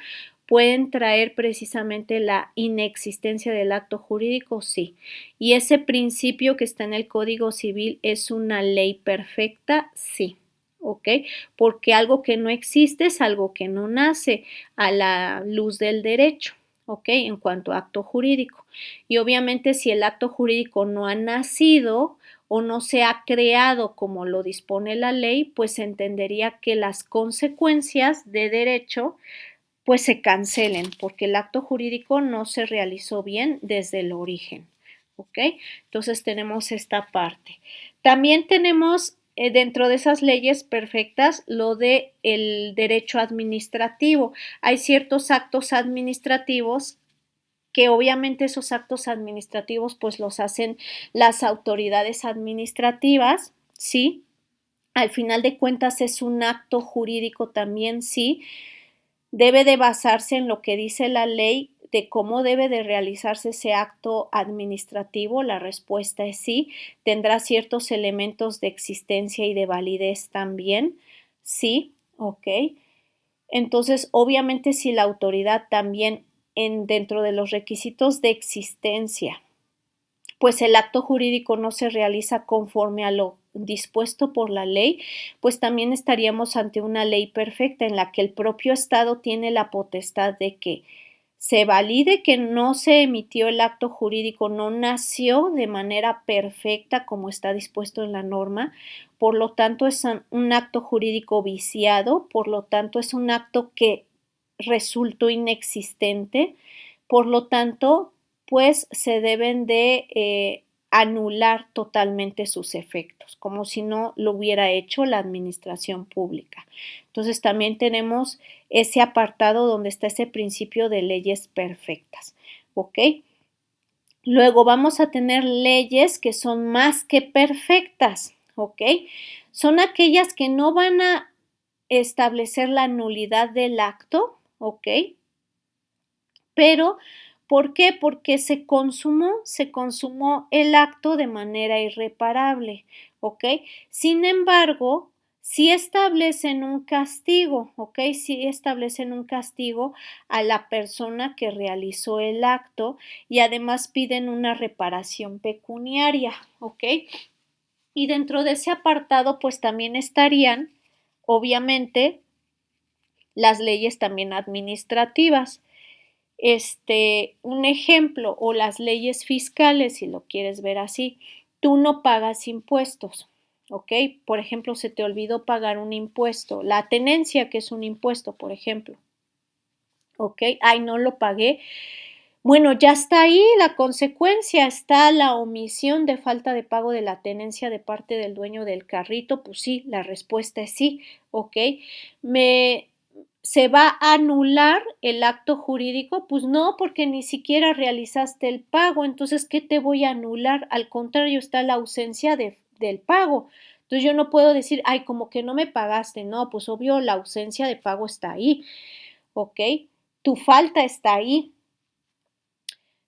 [SPEAKER 1] pueden traer precisamente la inexistencia del acto jurídico, sí. Y ese principio que está en el Código Civil es una ley perfecta, sí. ¿Ok? Porque algo que no existe es algo que no nace a la luz del derecho. ¿Ok? En cuanto a acto jurídico. Y obviamente si el acto jurídico no ha nacido o no se ha creado como lo dispone la ley, pues se entendería que las consecuencias de derecho pues se cancelen porque el acto jurídico no se realizó bien desde el origen. ¿Ok? Entonces tenemos esta parte. También tenemos dentro de esas leyes perfectas lo de el derecho administrativo. Hay ciertos actos administrativos que obviamente esos actos administrativos pues los hacen las autoridades administrativas, ¿sí? Al final de cuentas es un acto jurídico también, sí. Debe de basarse en lo que dice la ley de cómo debe de realizarse ese acto administrativo. La respuesta es sí. Tendrá ciertos elementos de existencia y de validez también. Sí, ok. Entonces, obviamente, si la autoridad también dentro de los requisitos de existencia, pues el acto jurídico no se realiza conforme a lo dispuesto por la ley, pues también estaríamos ante una ley perfecta en la que el propio Estado tiene la potestad de que se valide que no se emitió el acto jurídico, no nació de manera perfecta como está dispuesto en la norma, por lo tanto es un acto jurídico viciado, por lo tanto es un acto que resultó inexistente, por lo tanto pues se deben de anular totalmente sus efectos, como si no lo hubiera hecho la administración pública. Entonces también tenemos ese apartado donde está ese principio de leyes perfectas, ¿ok? Luego vamos a tener leyes que son más que perfectas, ¿ok? Son aquellas que no van a establecer la nulidad del acto, ¿ok? Pero, ¿por qué? Porque se consumó el acto de manera irreparable, ¿ok? Sin embargo, sí establecen un castigo, ¿ok? Sí establecen un castigo a la persona que realizó el acto y además piden una reparación pecuniaria, ¿ok? Y dentro de ese apartado, pues también estarían, obviamente, las leyes también administrativas. Un ejemplo, o las leyes fiscales, si lo quieres ver así, tú no pagas impuestos, ¿ok? Por ejemplo, se te olvidó pagar un impuesto, la tenencia, que es un impuesto, por ejemplo, ¿ok? Ay, no lo pagué. Bueno, ya está ahí la consecuencia, está la omisión de falta de pago de la tenencia de parte del dueño del carrito, pues sí, la respuesta es sí, ¿ok? ¿Se va a anular el acto jurídico? Pues no, porque ni siquiera realizaste el pago, entonces, ¿qué te voy a anular? Al contrario, está la ausencia del pago. Entonces yo no puedo decir, ay, como que no me pagaste, no, pues obvio la ausencia de pago está ahí, ¿ok? Tu falta está ahí.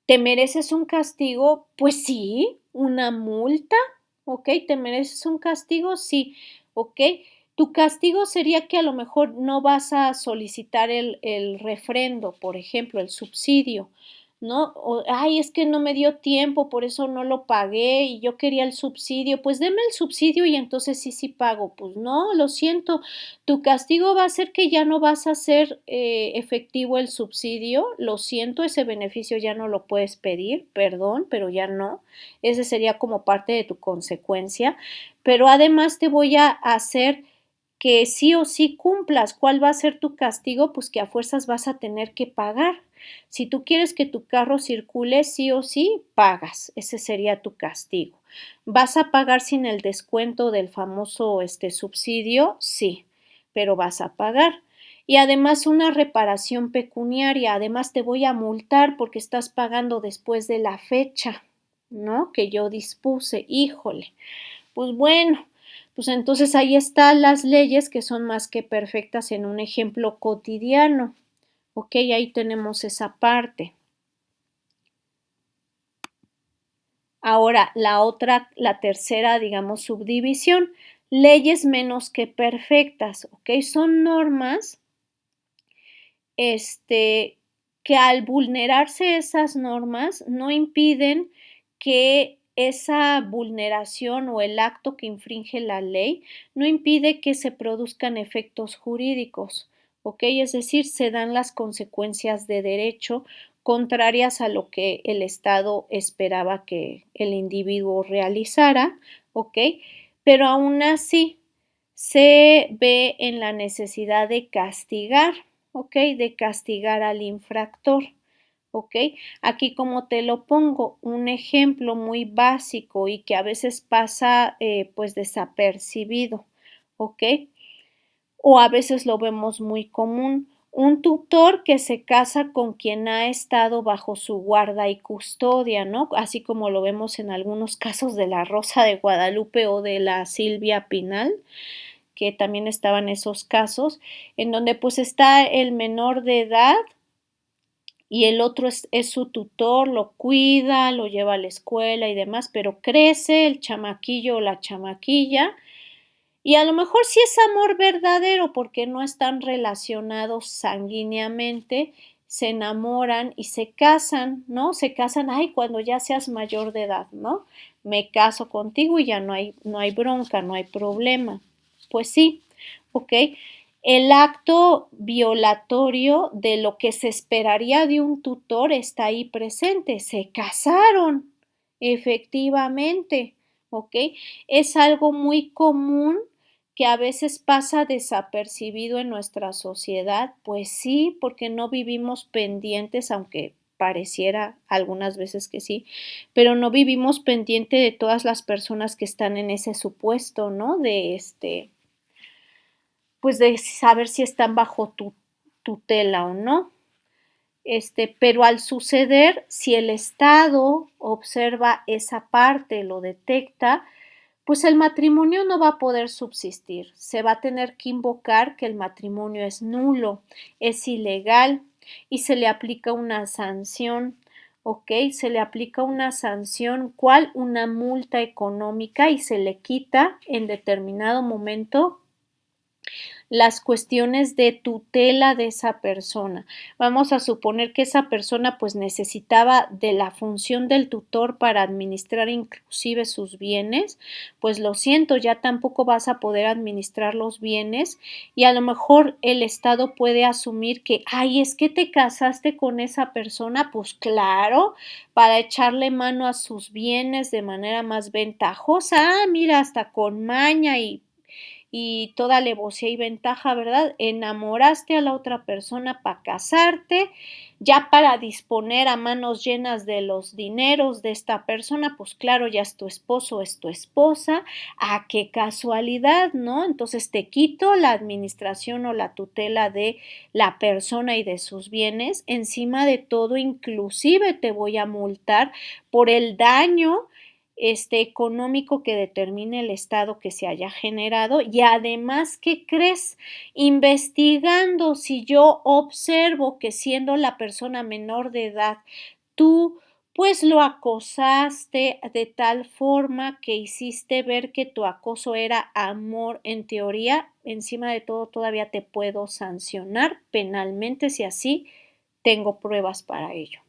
[SPEAKER 1] ¿Te mereces un castigo? Pues sí, una multa, ¿ok? ¿Te mereces un castigo? Sí, ¿ok? Tu castigo sería que a lo mejor no vas a solicitar el refrendo, por ejemplo, el subsidio, ¿no? O, ay, es que no me dio tiempo, por eso no lo pagué y yo quería el subsidio. Pues deme el subsidio y entonces sí pago. Pues no, lo siento, tu castigo va a ser que ya no vas a hacer efectivo el subsidio. Lo siento, ese beneficio ya no lo puedes pedir, perdón, pero ya no. Ese sería como parte de tu consecuencia. Pero además te voy a hacer que sí o sí cumplas. ¿Cuál va a ser tu castigo? Pues que a fuerzas vas a tener que pagar. Si tú quieres que tu carro circule, sí o sí, pagas. Ese sería tu castigo. ¿Vas a pagar sin el descuento del famoso subsidio? Sí, pero vas a pagar. Y además una reparación pecuniaria. Además te voy a multar porque estás pagando después de la fecha, ¿no? Que yo dispuse. Híjole. Pues bueno, pues entonces ahí están las leyes que son más que perfectas en un ejemplo cotidiano. Ok, ahí tenemos esa parte. Ahora, la tercera, digamos, subdivisión, leyes menos que perfectas, ¿ok? Son normas, que al vulnerarse esas normas no impiden que esa vulneración o el acto que infringe la ley no impide que se produzcan efectos jurídicos, ¿ok? Es decir, se dan las consecuencias de derecho contrarias a lo que el Estado esperaba que el individuo realizara, ¿ok? Pero aún así se ve en la necesidad de castigar, ¿ok? De castigar al infractor, ¿ok? Aquí como te lo pongo, un ejemplo muy básico y que a veces pasa pues desapercibido, ¿ok? O a veces lo vemos muy común. Un tutor que se casa con quien ha estado bajo su guarda y custodia, ¿no? Así como lo vemos en algunos casos de la Rosa de Guadalupe o de la Silvia Pinal, que también estaban esos casos, en donde pues está el menor de edad y el otro es su tutor, lo cuida, lo lleva a la escuela y demás, pero crece el chamaquillo o la chamaquilla y a lo mejor sí es amor verdadero porque no están relacionados sanguíneamente, se enamoran y se casan, ¿no? Se casan, ay, cuando ya seas mayor de edad, ¿no? Me caso contigo y ya no hay bronca, no hay problema. Pues sí, ¿ok? El acto violatorio de lo que se esperaría de un tutor está ahí presente. Se casaron, efectivamente, ¿ok? Es algo muy común que a veces pasa desapercibido en nuestra sociedad, pues sí, porque no vivimos pendientes, aunque pareciera algunas veces que sí, pero no vivimos pendiente de todas las personas que están en ese supuesto, ¿no? Pues de saber si están bajo tu tutela o no. Pero al suceder, si el Estado observa esa parte, lo detecta, pues el matrimonio no va a poder subsistir. Se va a tener que invocar que el matrimonio es nulo, es ilegal y se le aplica una sanción. ¿Ok? Se le aplica una sanción, ¿cuál? Una multa económica y se le quita en determinado momento las cuestiones de tutela de esa persona. Vamos a suponer que esa persona pues necesitaba de la función del tutor para administrar inclusive sus bienes, pues lo siento, ya tampoco vas a poder administrar los bienes y a lo mejor el Estado puede asumir que, ay, es que te casaste con esa persona, pues claro, para echarle mano a sus bienes de manera más ventajosa, ah, mira, hasta con maña y toda alevosía y ventaja, ¿verdad? Enamoraste a la otra persona para casarte, ya para disponer a manos llenas de los dineros de esta persona, pues claro, ya es tu esposo, es tu esposa, ah, qué casualidad, ¿no? Entonces te quito la administración o la tutela de la persona y de sus bienes, encima de todo, inclusive te voy a multar por el daño económico que determine el estado que se haya generado y además, ¿qué crees? Investigando si yo observo que siendo la persona menor de edad, tú pues lo acosaste de tal forma que hiciste ver que tu acoso era amor en teoría, encima de todo todavía te puedo sancionar penalmente si así tengo pruebas para ello.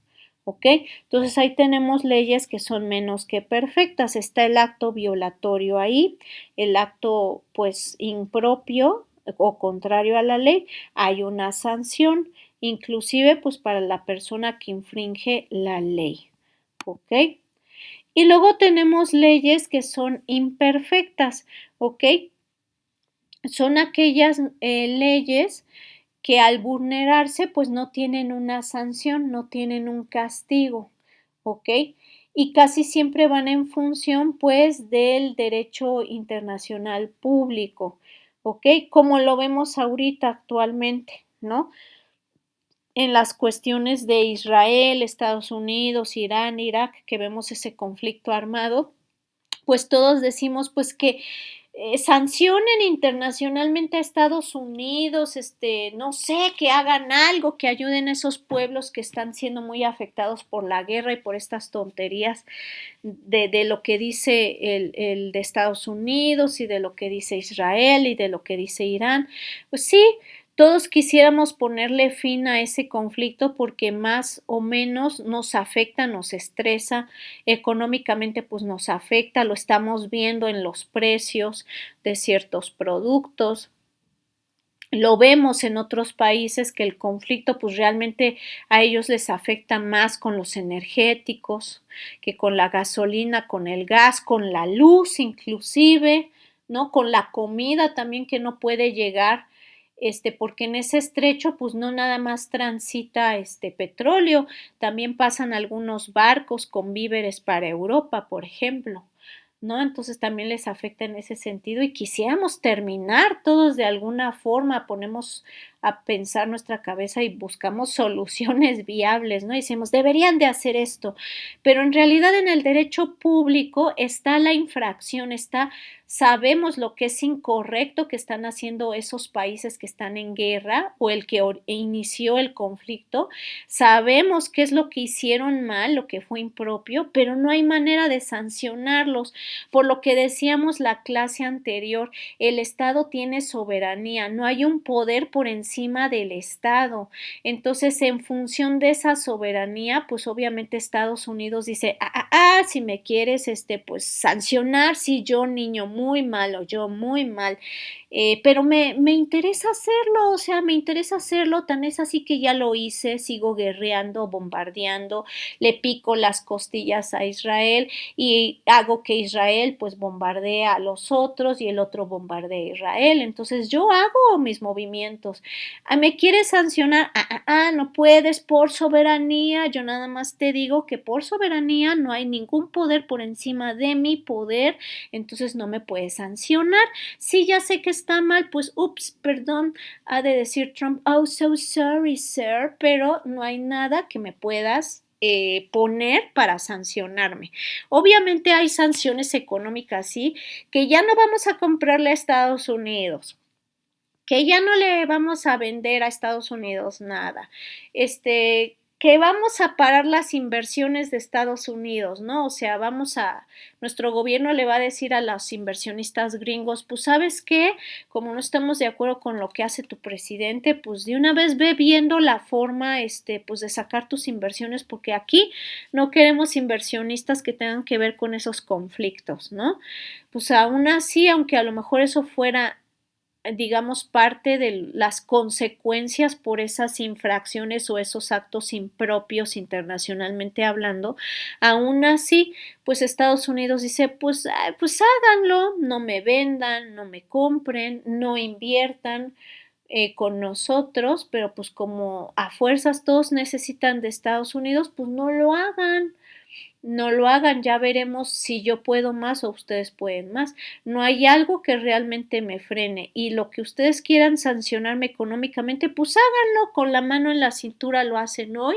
[SPEAKER 1] ¿Ok? Entonces ahí tenemos leyes que son menos que perfectas. Está el acto violatorio ahí, el acto pues impropio o contrario a la ley, hay una sanción, inclusive pues para la persona que infringe la ley. ¿Ok? Y luego tenemos leyes que son imperfectas. ¿Ok? Son aquellas leyes que al vulnerarse pues no tienen una sanción, no tienen un castigo, ¿ok? Y casi siempre van en función pues del derecho internacional público, ¿ok? Como lo vemos ahorita actualmente, ¿no? En las cuestiones de Israel, Estados Unidos, Irán, Irak, que vemos ese conflicto armado, pues todos decimos pues que sancionen internacionalmente a Estados Unidos, no sé, que hagan algo, que ayuden a esos pueblos que están siendo muy afectados por la guerra y por estas tonterías de lo que dice el de Estados Unidos y de lo que dice Israel y de lo que dice Irán. Pues sí, todos quisiéramos ponerle fin a ese conflicto porque más o menos nos afecta, nos estresa, económicamente pues nos afecta, lo estamos viendo en los precios de ciertos productos, Lo vemos en otros países que el conflicto, pues realmente a ellos les afecta más con los energéticos, que con la gasolina, con el gas, con la luz inclusive, ¿no? Con la comida también que no puede llegar, porque en ese estrecho, pues no nada más transita petróleo, también pasan algunos barcos con víveres para Europa, por ejemplo. ¿No? Entonces también les afecta en ese sentido y quisiéramos terminar todos de alguna forma, ponemos a pensar nuestra cabeza y buscamos soluciones viables, ¿no? Y decimos, deberían de hacer esto, pero en realidad en el derecho público está la infracción, sabemos lo que es incorrecto que están haciendo esos países que están en guerra o el que inició el conflicto, sabemos qué es lo que hicieron mal, lo que fue impropio, pero no hay manera de sancionarlos. Por lo que decíamos la clase anterior, el Estado tiene soberanía, no hay un poder por encima del Estado. Entonces, en función de esa soberanía, pues obviamente Estados Unidos dice, si me quieres, pues sancionar, si yo niño muy malo, yo muy mal, pero me interesa hacerlo, o sea, me interesa hacerlo, tan es así que ya lo hice, sigo guerreando, bombardeando, le pico las costillas a Israel y hago que Israel pues bombardee a los otros y el otro bombardee a Israel. Entonces yo hago mis movimientos. ¿Me quieres sancionar? No puedes por soberanía. Yo nada más te digo que por soberanía no hay ningún poder por encima de mi poder, entonces no me puedes sancionar. Si ya sé que está mal, pues ups, perdón, ha de decir Trump, oh, so sorry, sir, pero no hay nada que me puedas poner para sancionarme. Obviamente hay sanciones económicas, sí, que ya no vamos a comprarle a Estados Unidos, que ya no le vamos a vender a Estados Unidos nada, que vamos a parar las inversiones de Estados Unidos, ¿no? O sea, nuestro gobierno le va a decir a los inversionistas gringos, pues, ¿sabes qué? Como no estamos de acuerdo con lo que hace tu presidente, pues de una vez ve viendo la forma, pues de sacar tus inversiones, porque aquí no queremos inversionistas que tengan que ver con esos conflictos, ¿no? Pues aún así, aunque a lo mejor eso fuera digamos, parte de las consecuencias por esas infracciones o esos actos impropios internacionalmente hablando, aún así, pues Estados Unidos dice, pues háganlo, no me vendan, no me compren, no inviertan con nosotros, pero pues como a fuerzas todos necesitan de Estados Unidos, pues no lo hagan. No lo hagan, ya veremos si yo puedo más o ustedes pueden más. No hay algo que realmente me frene y lo que ustedes quieran sancionarme económicamente, pues háganlo con la mano en la cintura, lo hacen hoy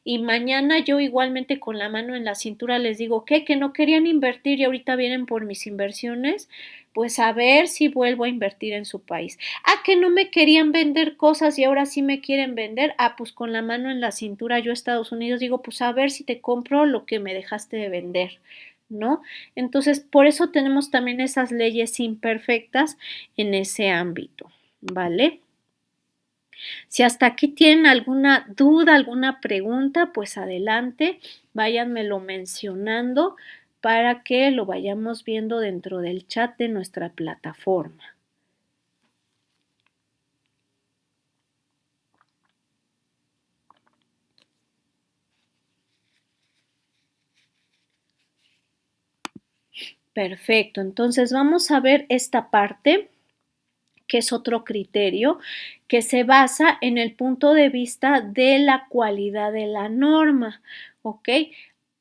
[SPEAKER 1] y mañana yo igualmente con la mano en la cintura les digo que no querían invertir y ahorita vienen por mis inversiones, pues a ver si vuelvo a invertir en su país. Que no me querían vender cosas y ahora sí me quieren vender. Pues con la mano en la cintura yo a Estados Unidos digo, pues a ver si te compro lo que me dejaste de vender, ¿no? Entonces, por eso tenemos también esas leyes imperfectas en ese ámbito, ¿vale? Si hasta aquí tienen alguna duda, alguna pregunta, pues adelante, váyanmelo mencionando para que lo vayamos viendo dentro del chat de nuestra plataforma. Perfecto, entonces vamos a ver esta parte, que es otro criterio, que se basa en el punto de vista de la cualidad de la norma, ¿ok?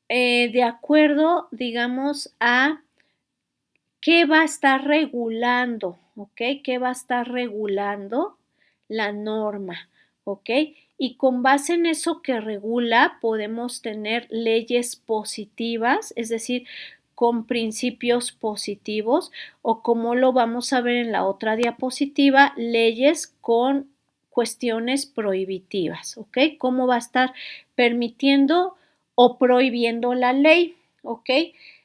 [SPEAKER 1] De acuerdo, digamos, a qué va a estar regulando, ¿ok? ¿Qué va a estar regulando la norma, ¿ok? Y con base en eso que regula, podemos tener leyes positivas, es decir, con principios positivos, o como lo vamos a ver en la otra diapositiva, leyes con cuestiones prohibitivas, ¿ok? ¿Cómo va a estar permitiendo o prohibiendo la ley, ¿ok?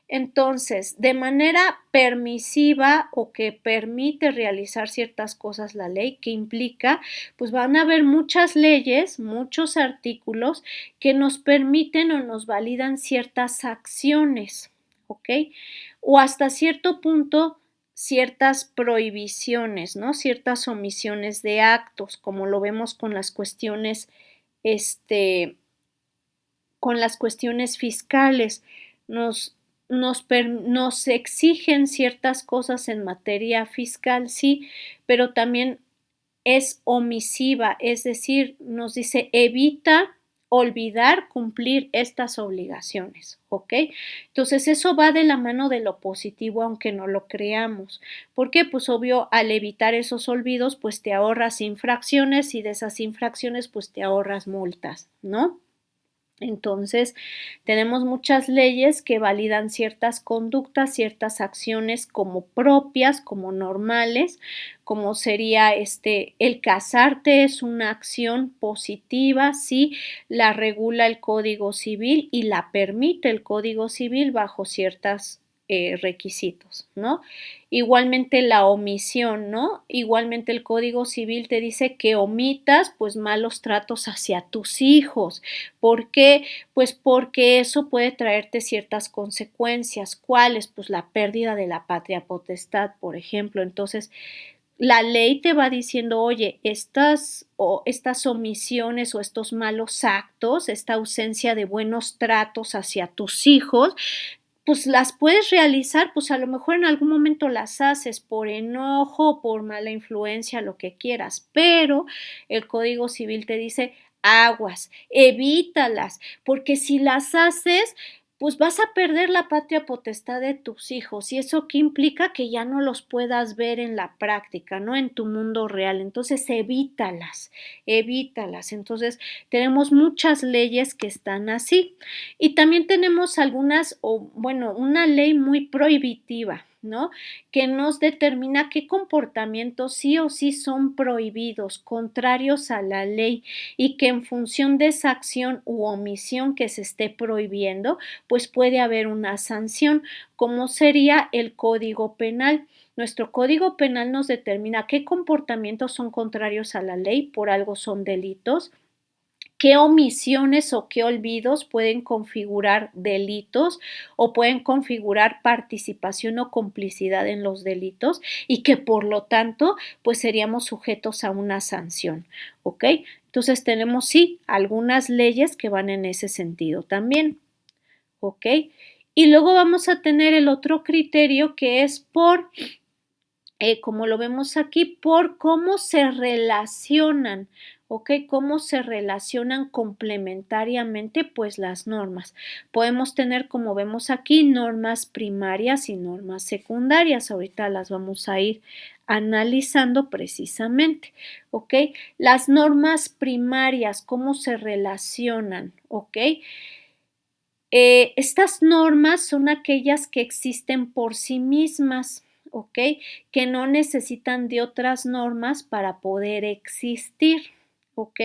[SPEAKER 1] Entonces, de manera permisiva o que permite realizar ciertas cosas la ley, que implica, pues van a haber muchas leyes, muchos artículos que nos permiten o nos validan ciertas acciones, ¿ok? O hasta cierto punto ciertas prohibiciones, ¿no? Ciertas omisiones de actos, como lo vemos con las cuestiones, este, con las cuestiones fiscales. Nos, nos exigen ciertas cosas en materia fiscal, sí, pero también es omisiva, es decir, nos dice evita olvidar cumplir estas obligaciones, ¿ok? Entonces eso va de la mano de lo positivo, aunque no lo creamos. ¿Por qué? Pues obvio, al evitar esos olvidos, pues te ahorras infracciones y de esas infracciones, pues te ahorras multas, ¿no? Entonces, tenemos muchas leyes que validan ciertas conductas, ciertas acciones como propias, como normales, como sería el casarte es una acción positiva, sí, la regula el Código Civil y la permite el Código Civil bajo ciertos requisitos, ¿no? Igualmente la omisión, ¿no? Igualmente el Código Civil te dice que omitas pues malos tratos hacia tus hijos. ¿Por qué? Pues porque eso puede traerte ciertas consecuencias. ¿Cuáles? Pues la pérdida de la patria potestad, por ejemplo. Entonces, la ley te va diciendo, oye, estas omisiones o estos malos actos, esta ausencia de buenos tratos hacia tus hijos, pues las puedes realizar, pues a lo mejor en algún momento las haces por enojo, por mala influencia, lo que quieras, pero el Código Civil te dice aguas, evítalas, porque si las haces, pues vas a perder la patria potestad de tus hijos y eso qué implica que ya no los puedas ver en la práctica, ¿no? En tu mundo real. Entonces, evítalas, evítalas. Entonces, tenemos muchas leyes que están así. Y también tenemos algunas, o bueno, una ley muy prohibitiva, ¿no? Que nos determina qué comportamientos sí o sí son prohibidos, contrarios a la ley, y que en función de esa acción u omisión que se esté prohibiendo, pues puede haber una sanción, como sería el Código Penal. Nuestro Código Penal nos determina qué comportamientos son contrarios a la ley, por algo son delitos, qué omisiones o qué olvidos pueden configurar delitos o pueden configurar participación o complicidad en los delitos y que por lo tanto pues seríamos sujetos a una sanción, ¿ok? Entonces tenemos sí algunas leyes que van en ese sentido también, ¿ok? Y luego vamos a tener el otro criterio que es por como lo vemos aquí, por cómo se relacionan, ¿ok? Cómo se relacionan complementariamente, pues las normas. Podemos tener, como vemos aquí, normas primarias y normas secundarias. Ahorita las vamos a ir analizando precisamente, ¿ok? Las normas primarias, ¿cómo se relacionan? ¿Ok? Estas normas son aquellas que existen por sí mismas, ¿ok? Que no necesitan de otras normas para poder existir, ¿ok?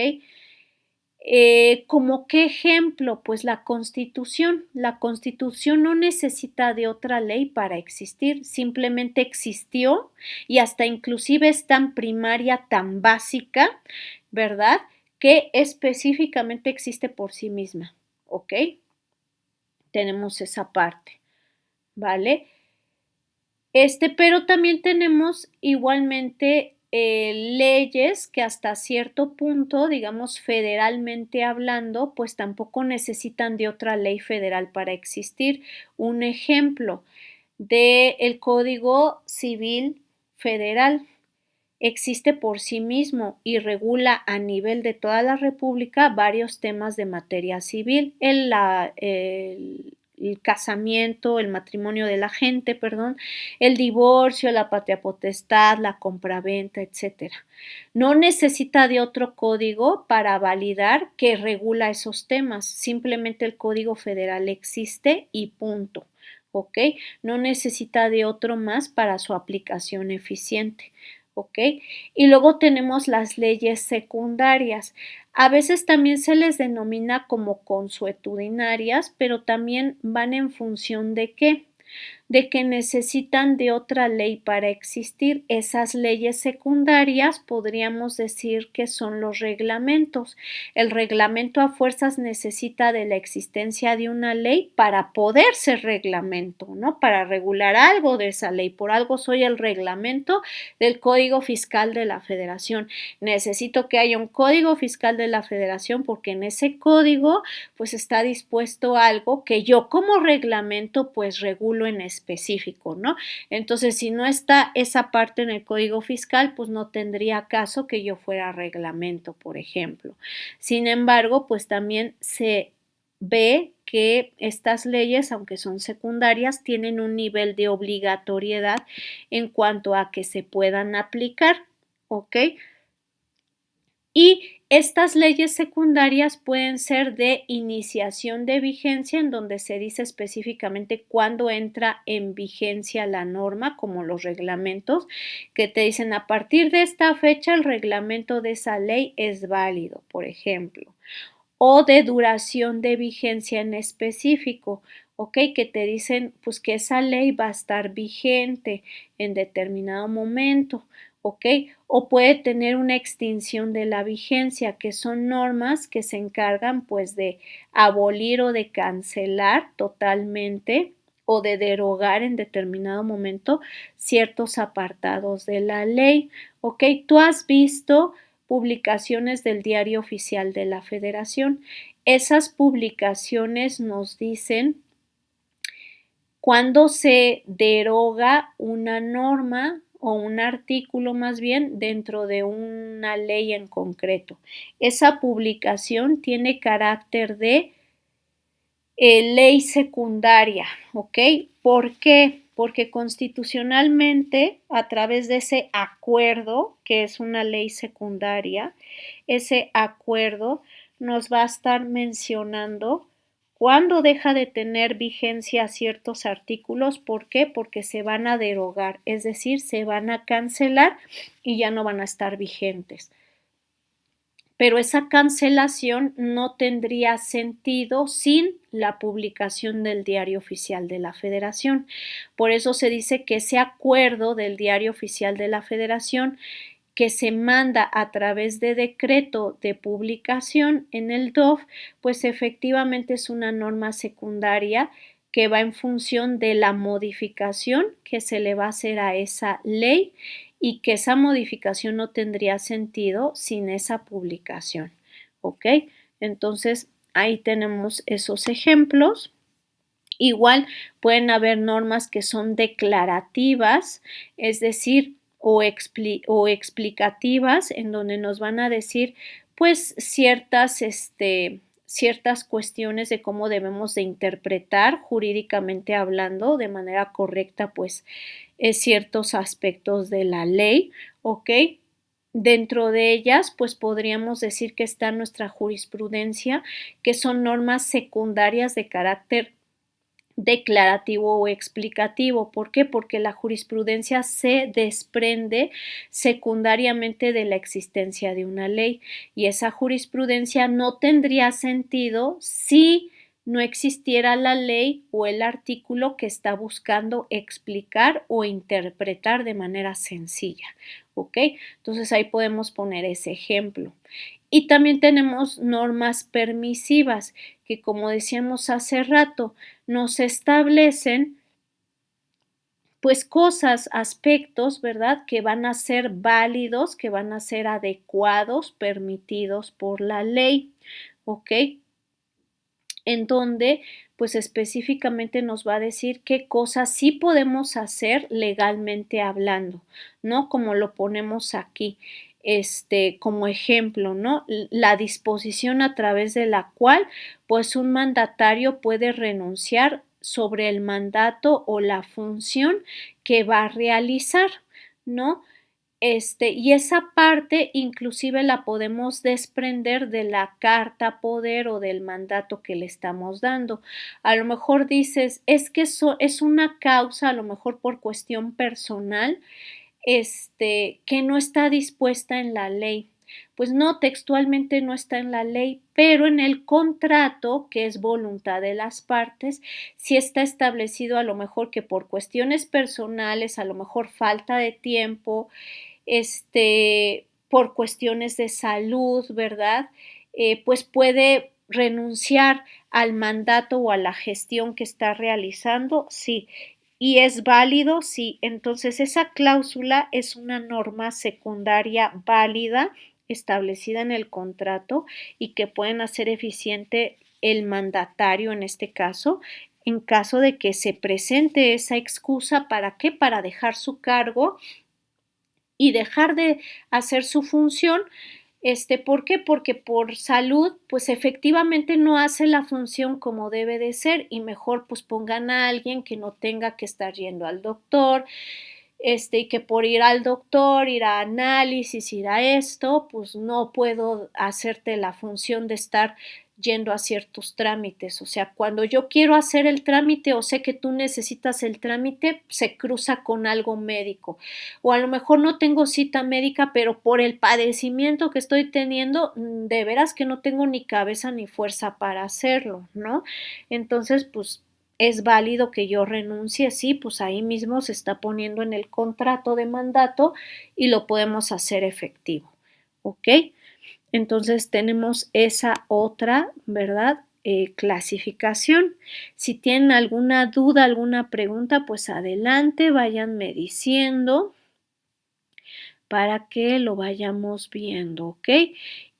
[SPEAKER 1] ¿Como qué ejemplo? Pues la Constitución. La Constitución no necesita de otra ley para existir, simplemente existió y hasta inclusive es tan primaria, tan básica, ¿verdad? Que específicamente existe por sí misma, ¿ok? Tenemos esa parte, ¿vale? Pero también tenemos igualmente leyes que hasta cierto punto, digamos federalmente hablando, pues tampoco necesitan de otra ley federal para existir. Un ejemplo del Código Civil Federal existe por sí mismo y regula a nivel de toda la República varios temas de materia civil, el casamiento, el matrimonio de la gente, perdón, el divorcio, la patria potestad, la compraventa, etcétera. No necesita de otro código para validar que regula esos temas, simplemente el Código Federal existe y punto. ¿Ok? No necesita de otro más para su aplicación eficiente. ¿Ok? Y luego tenemos las leyes secundarias. A veces también se les denomina como consuetudinarias, pero también van en función de qué. de que necesitan de otra ley para existir. Esas leyes secundarias podríamos decir que son los reglamentos. El reglamento a fuerzas necesita de la existencia de una ley para poder ser reglamento, ¿no? Para regular algo de esa ley. Por algo soy el reglamento del Código Fiscal de la Federación. Necesito que haya un Código Fiscal de la Federación porque en ese código pues está dispuesto algo que yo como reglamento pues regulo en específico, ¿no? Entonces, si no está esa parte en el Código Fiscal, pues no tendría caso que yo fuera reglamento, por ejemplo. Sin embargo, pues también se ve que estas leyes, aunque son secundarias, tienen un nivel de obligatoriedad en cuanto a que se puedan aplicar, ¿ok? Y estas leyes secundarias pueden ser de iniciación de vigencia, en donde se dice específicamente cuándo entra en vigencia la norma, como los reglamentos, que te dicen a partir de esta fecha el reglamento de esa ley es válido, por ejemplo, o de duración de vigencia en específico, ¿ok? Que te dicen pues que esa ley va a estar vigente en determinado momento, ¿ok? O puede tener una extinción de la vigencia, que son normas que se encargan pues de abolir o de cancelar totalmente o de derogar en determinado momento ciertos apartados de la ley, ¿ok? Tú has visto publicaciones del Diario Oficial de la Federación. Esas publicaciones nos dicen cuando se deroga una norma o un artículo más bien dentro de una ley en concreto. Esa publicación tiene carácter de ley secundaria, ¿ok? ¿Por qué? Porque constitucionalmente, a través de ese acuerdo, que es una ley secundaria, ese acuerdo nos va a estar mencionando cuándo deja de tener vigencia ciertos artículos. ¿Por qué? Porque se van a derogar, es decir, se van a cancelar y ya no van a estar vigentes. Pero esa cancelación no tendría sentido sin la publicación del Diario Oficial de la Federación. Por eso se dice que ese acuerdo del Diario Oficial de la Federación, que se manda a través de decreto de publicación en el DOF, pues efectivamente es una norma secundaria que va en función de la modificación que se le va a hacer a esa ley y que esa modificación no tendría sentido sin esa publicación, ¿ok? Entonces, ahí tenemos esos ejemplos. Igual pueden haber normas que son declarativas, es decir, o explicativas, en donde nos van a decir, pues, ciertas cuestiones de cómo debemos de interpretar jurídicamente hablando de manera correcta, pues, ciertos aspectos de la ley, ¿ok? Dentro de ellas, pues podríamos decir que está nuestra jurisprudencia, que son normas secundarias de carácter declarativo o explicativo. ¿Por qué? Porque la jurisprudencia se desprende secundariamente de la existencia de una ley y esa jurisprudencia no tendría sentido si no existiera la ley o el artículo que está buscando explicar o interpretar de manera sencilla, ¿ok? Entonces ahí podemos poner ese ejemplo. Y también tenemos normas permisivas que, como decíamos hace rato, nos establecen pues cosas, aspectos, ¿verdad? Que van a ser válidos, que van a ser adecuados, permitidos por la ley, ¿ok? En donde pues específicamente nos va a decir qué cosas sí podemos hacer legalmente hablando, ¿no? Como lo ponemos aquí, como ejemplo, ¿no? La disposición a través de la cual pues un mandatario puede renunciar sobre el mandato o la función que va a realizar, ¿no? Y esa parte inclusive la podemos desprender de la carta poder o del mandato que le estamos dando. A lo mejor dices, es que eso es una causa, a lo mejor por cuestión personal, que no está dispuesta en la ley. Pues no, textualmente no está en la ley, pero en el contrato, que es voluntad de las partes, sí está establecido a lo mejor que por cuestiones personales, a lo mejor falta de tiempo, por cuestiones de salud, ¿verdad? Pues puede renunciar al mandato o a la gestión que está realizando, sí. ¿Y es válido? Sí. Entonces, esa cláusula es una norma secundaria válida establecida en el contrato y que pueden hacer eficiente el mandatario en este caso, en caso de que se presente esa excusa, ¿para qué? Para dejar su cargo y dejar de hacer su función. ¿Por qué? Porque por salud, pues efectivamente no hace la función como debe de ser y mejor pues pongan a alguien que no tenga que estar yendo al doctor, y que por ir al doctor, ir a análisis, ir a esto, pues no puedo hacerte la función de estar yendo a ciertos trámites. O sea, cuando yo quiero hacer el trámite o sé que tú necesitas el trámite, se cruza con algo médico. O a lo mejor no tengo cita médica, pero por el padecimiento que estoy teniendo, de veras que no tengo ni cabeza ni fuerza para hacerlo, ¿no? Entonces, pues es válido que yo renuncie, sí, pues ahí mismo se está poniendo en el contrato de mandato y lo podemos hacer efectivo, ¿ok? Entonces tenemos esa otra, ¿verdad? Clasificación. Si tienen alguna duda, alguna pregunta, pues adelante, váyanme diciendo para que lo vayamos viendo, ¿ok?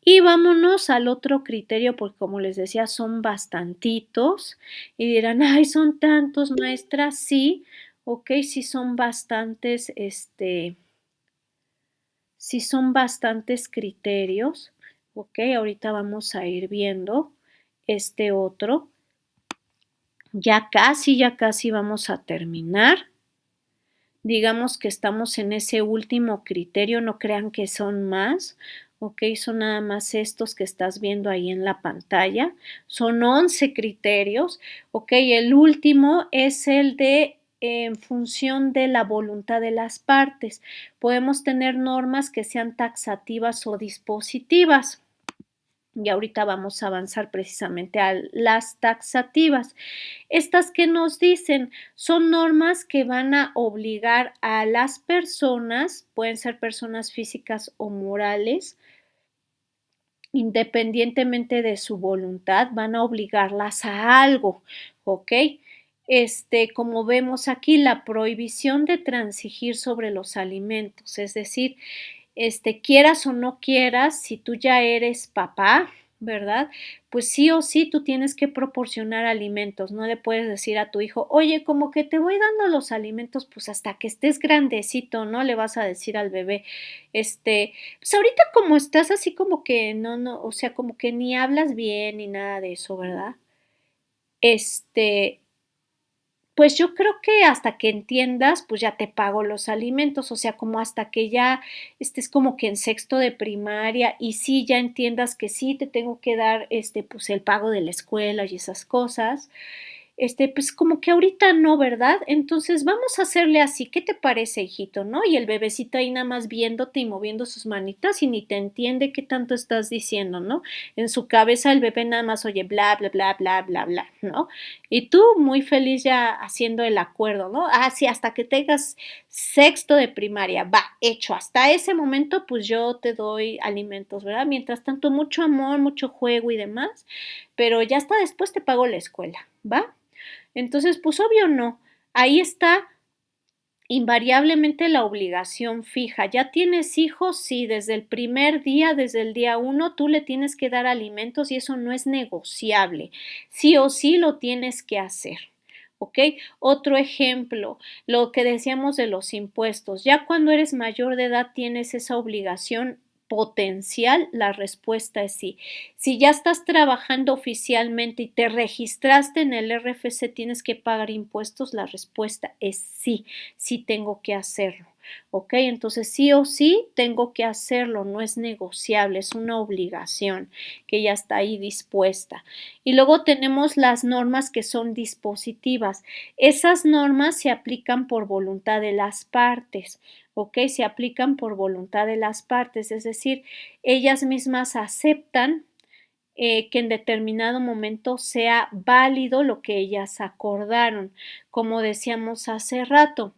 [SPEAKER 1] Y vámonos al otro criterio, porque como les decía, son bastantitos. Y dirán, ay, son tantos, maestra. Sí, ok, sí son bastantes, sí son bastantes criterios. Ok, ahorita vamos a ir viendo este otro. Ya casi vamos a terminar. Digamos que estamos en ese último criterio, no crean que son más, ¿ok? Son nada más estos que estás viendo ahí en la pantalla. Son 11 criterios, ¿ok? El último es el de en función de la voluntad de las partes. Podemos tener normas que sean taxativas o dispositivas. Y ahorita vamos a avanzar precisamente a las taxativas. Estas que nos dicen son normas que van a obligar a las personas, pueden ser personas físicas o morales, independientemente de su voluntad, van a obligarlas a algo, ¿ok? Como vemos aquí, la prohibición de transigir sobre los alimentos, es decir, quieras o no quieras, si tú ya eres papá, ¿verdad? Pues sí o sí tú tienes que proporcionar alimentos, no le puedes decir a tu hijo, oye, como que te voy dando los alimentos, pues hasta que estés grandecito, ¿no? Le vas a decir al bebé, pues ahorita como estás así como que no, o sea, como que ni hablas bien ni nada de eso, ¿verdad? Este, pues yo creo que hasta que entiendas, pues ya te pago los alimentos, o sea, como hasta que ya estés como que en sexto de primaria y sí ya entiendas que sí te tengo que dar, pues el pago de la escuela y esas cosas, pues como que ahorita no, ¿verdad? Entonces vamos a hacerle así, ¿qué te parece, hijito? ¿No? Y el bebecito ahí nada más viéndote y moviendo sus manitas y ni te entiende qué tanto estás diciendo, ¿no? En su cabeza el bebé nada más oye bla, bla, bla, bla, bla, bla, ¿no? Y tú muy feliz ya haciendo el acuerdo, ¿no? Ah, sí, hasta que tengas sexto de primaria, va, hecho, hasta ese momento pues yo te doy alimentos, ¿verdad? Mientras tanto, mucho amor, mucho juego y demás, pero ya hasta después te pago la escuela, ¿va? Entonces, pues obvio no. Ahí está invariablemente la obligación fija. ¿Ya tienes hijos? Sí, desde el primer día, desde el día uno, tú le tienes que dar alimentos y eso no es negociable. Sí o sí lo tienes que hacer. ¿Ok? Otro ejemplo, lo que decíamos de los impuestos. Ya cuando eres mayor de edad tienes esa obligación potencial, la respuesta es sí. Si ya estás trabajando oficialmente y te registraste en el RFC, ¿tienes que pagar impuestos? La respuesta es sí, sí tengo que hacerlo. ¿ok? Entonces sí o sí tengo que hacerlo, no es negociable, es una obligación que ya está ahí dispuesta. Y luego tenemos las normas que son dispositivas. Esas normas se aplican por voluntad de las partes, ¿ok? Se aplican por voluntad de las partes, es decir, ellas mismas aceptan que en determinado momento sea válido lo que ellas acordaron, como decíamos hace rato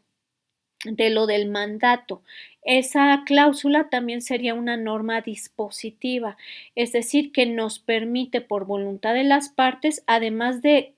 [SPEAKER 1] de lo del mandato. Esa cláusula también sería una norma dispositiva, es decir, que nos permite por voluntad de las partes, además de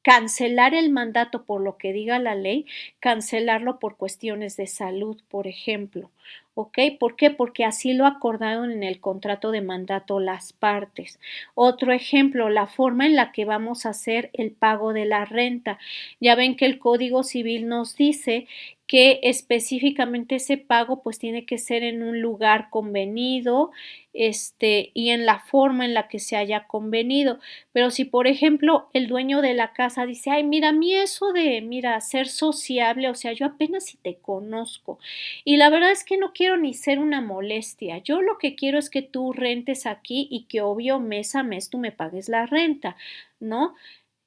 [SPEAKER 1] cancelar el mandato por lo que diga la ley, cancelarlo por cuestiones de salud, por ejemplo. ¿Ok? ¿Por qué? Porque así lo acordaron en el contrato de mandato las partes. Otro ejemplo, la forma en la que vamos a hacer el pago de la renta. Ya ven que el Código Civil nos dice que específicamente ese pago pues tiene que ser en un lugar convenido, y en la forma en la que se haya convenido. Pero si, por ejemplo, el dueño de la casa dice, ay, mira, a mí eso de, mira, ser sociable, o sea, yo apenas si te conozco y la verdad es que no quiero ni ser una molestia. Yo lo que quiero es que tú rentes aquí y que obvio mes a mes tú me pagues la renta, ¿no?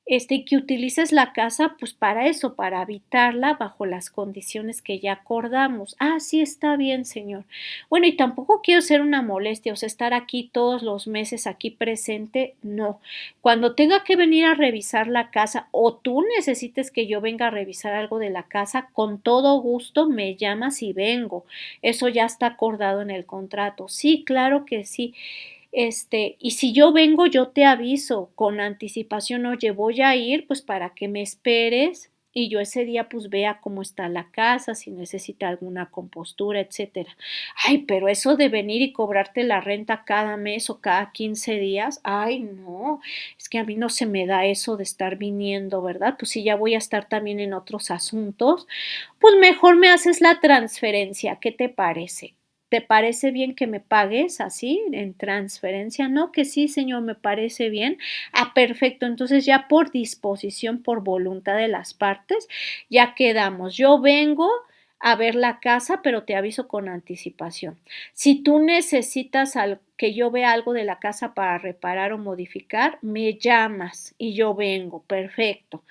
[SPEAKER 1] Y que utilices la casa, pues para eso, para habitarla bajo las condiciones que ya acordamos. Ah, sí, está bien, señor. Bueno, y tampoco quiero ser una molestia, o sea, estar aquí todos los meses aquí presente, no. Cuando tenga que venir a revisar la casa o tú necesites que yo venga a revisar algo de la casa, con todo gusto me llamas y vengo. Eso ya está acordado en el contrato. Sí, claro que sí. Y si yo vengo, yo te aviso con anticipación, oye, voy a ir, pues para que me esperes y yo ese día pues vea cómo está la casa, si necesita alguna compostura, etcétera. Ay, pero eso de venir y cobrarte la renta cada mes o cada 15 días, ay, no, es que a mí no se me da eso de estar viniendo, ¿verdad? Pues si ya voy a estar también en otros asuntos, pues mejor me haces la transferencia, ¿qué te parece? ¿Te parece bien que me pagues así en transferencia? No, que sí, señor, me parece bien. Ah, perfecto. Entonces ya por disposición, por voluntad de las partes, ya quedamos. Yo vengo a ver la casa, pero te aviso con anticipación. Si tú necesitas que yo vea algo de la casa para reparar o modificar, me llamas y yo vengo. Perfecto.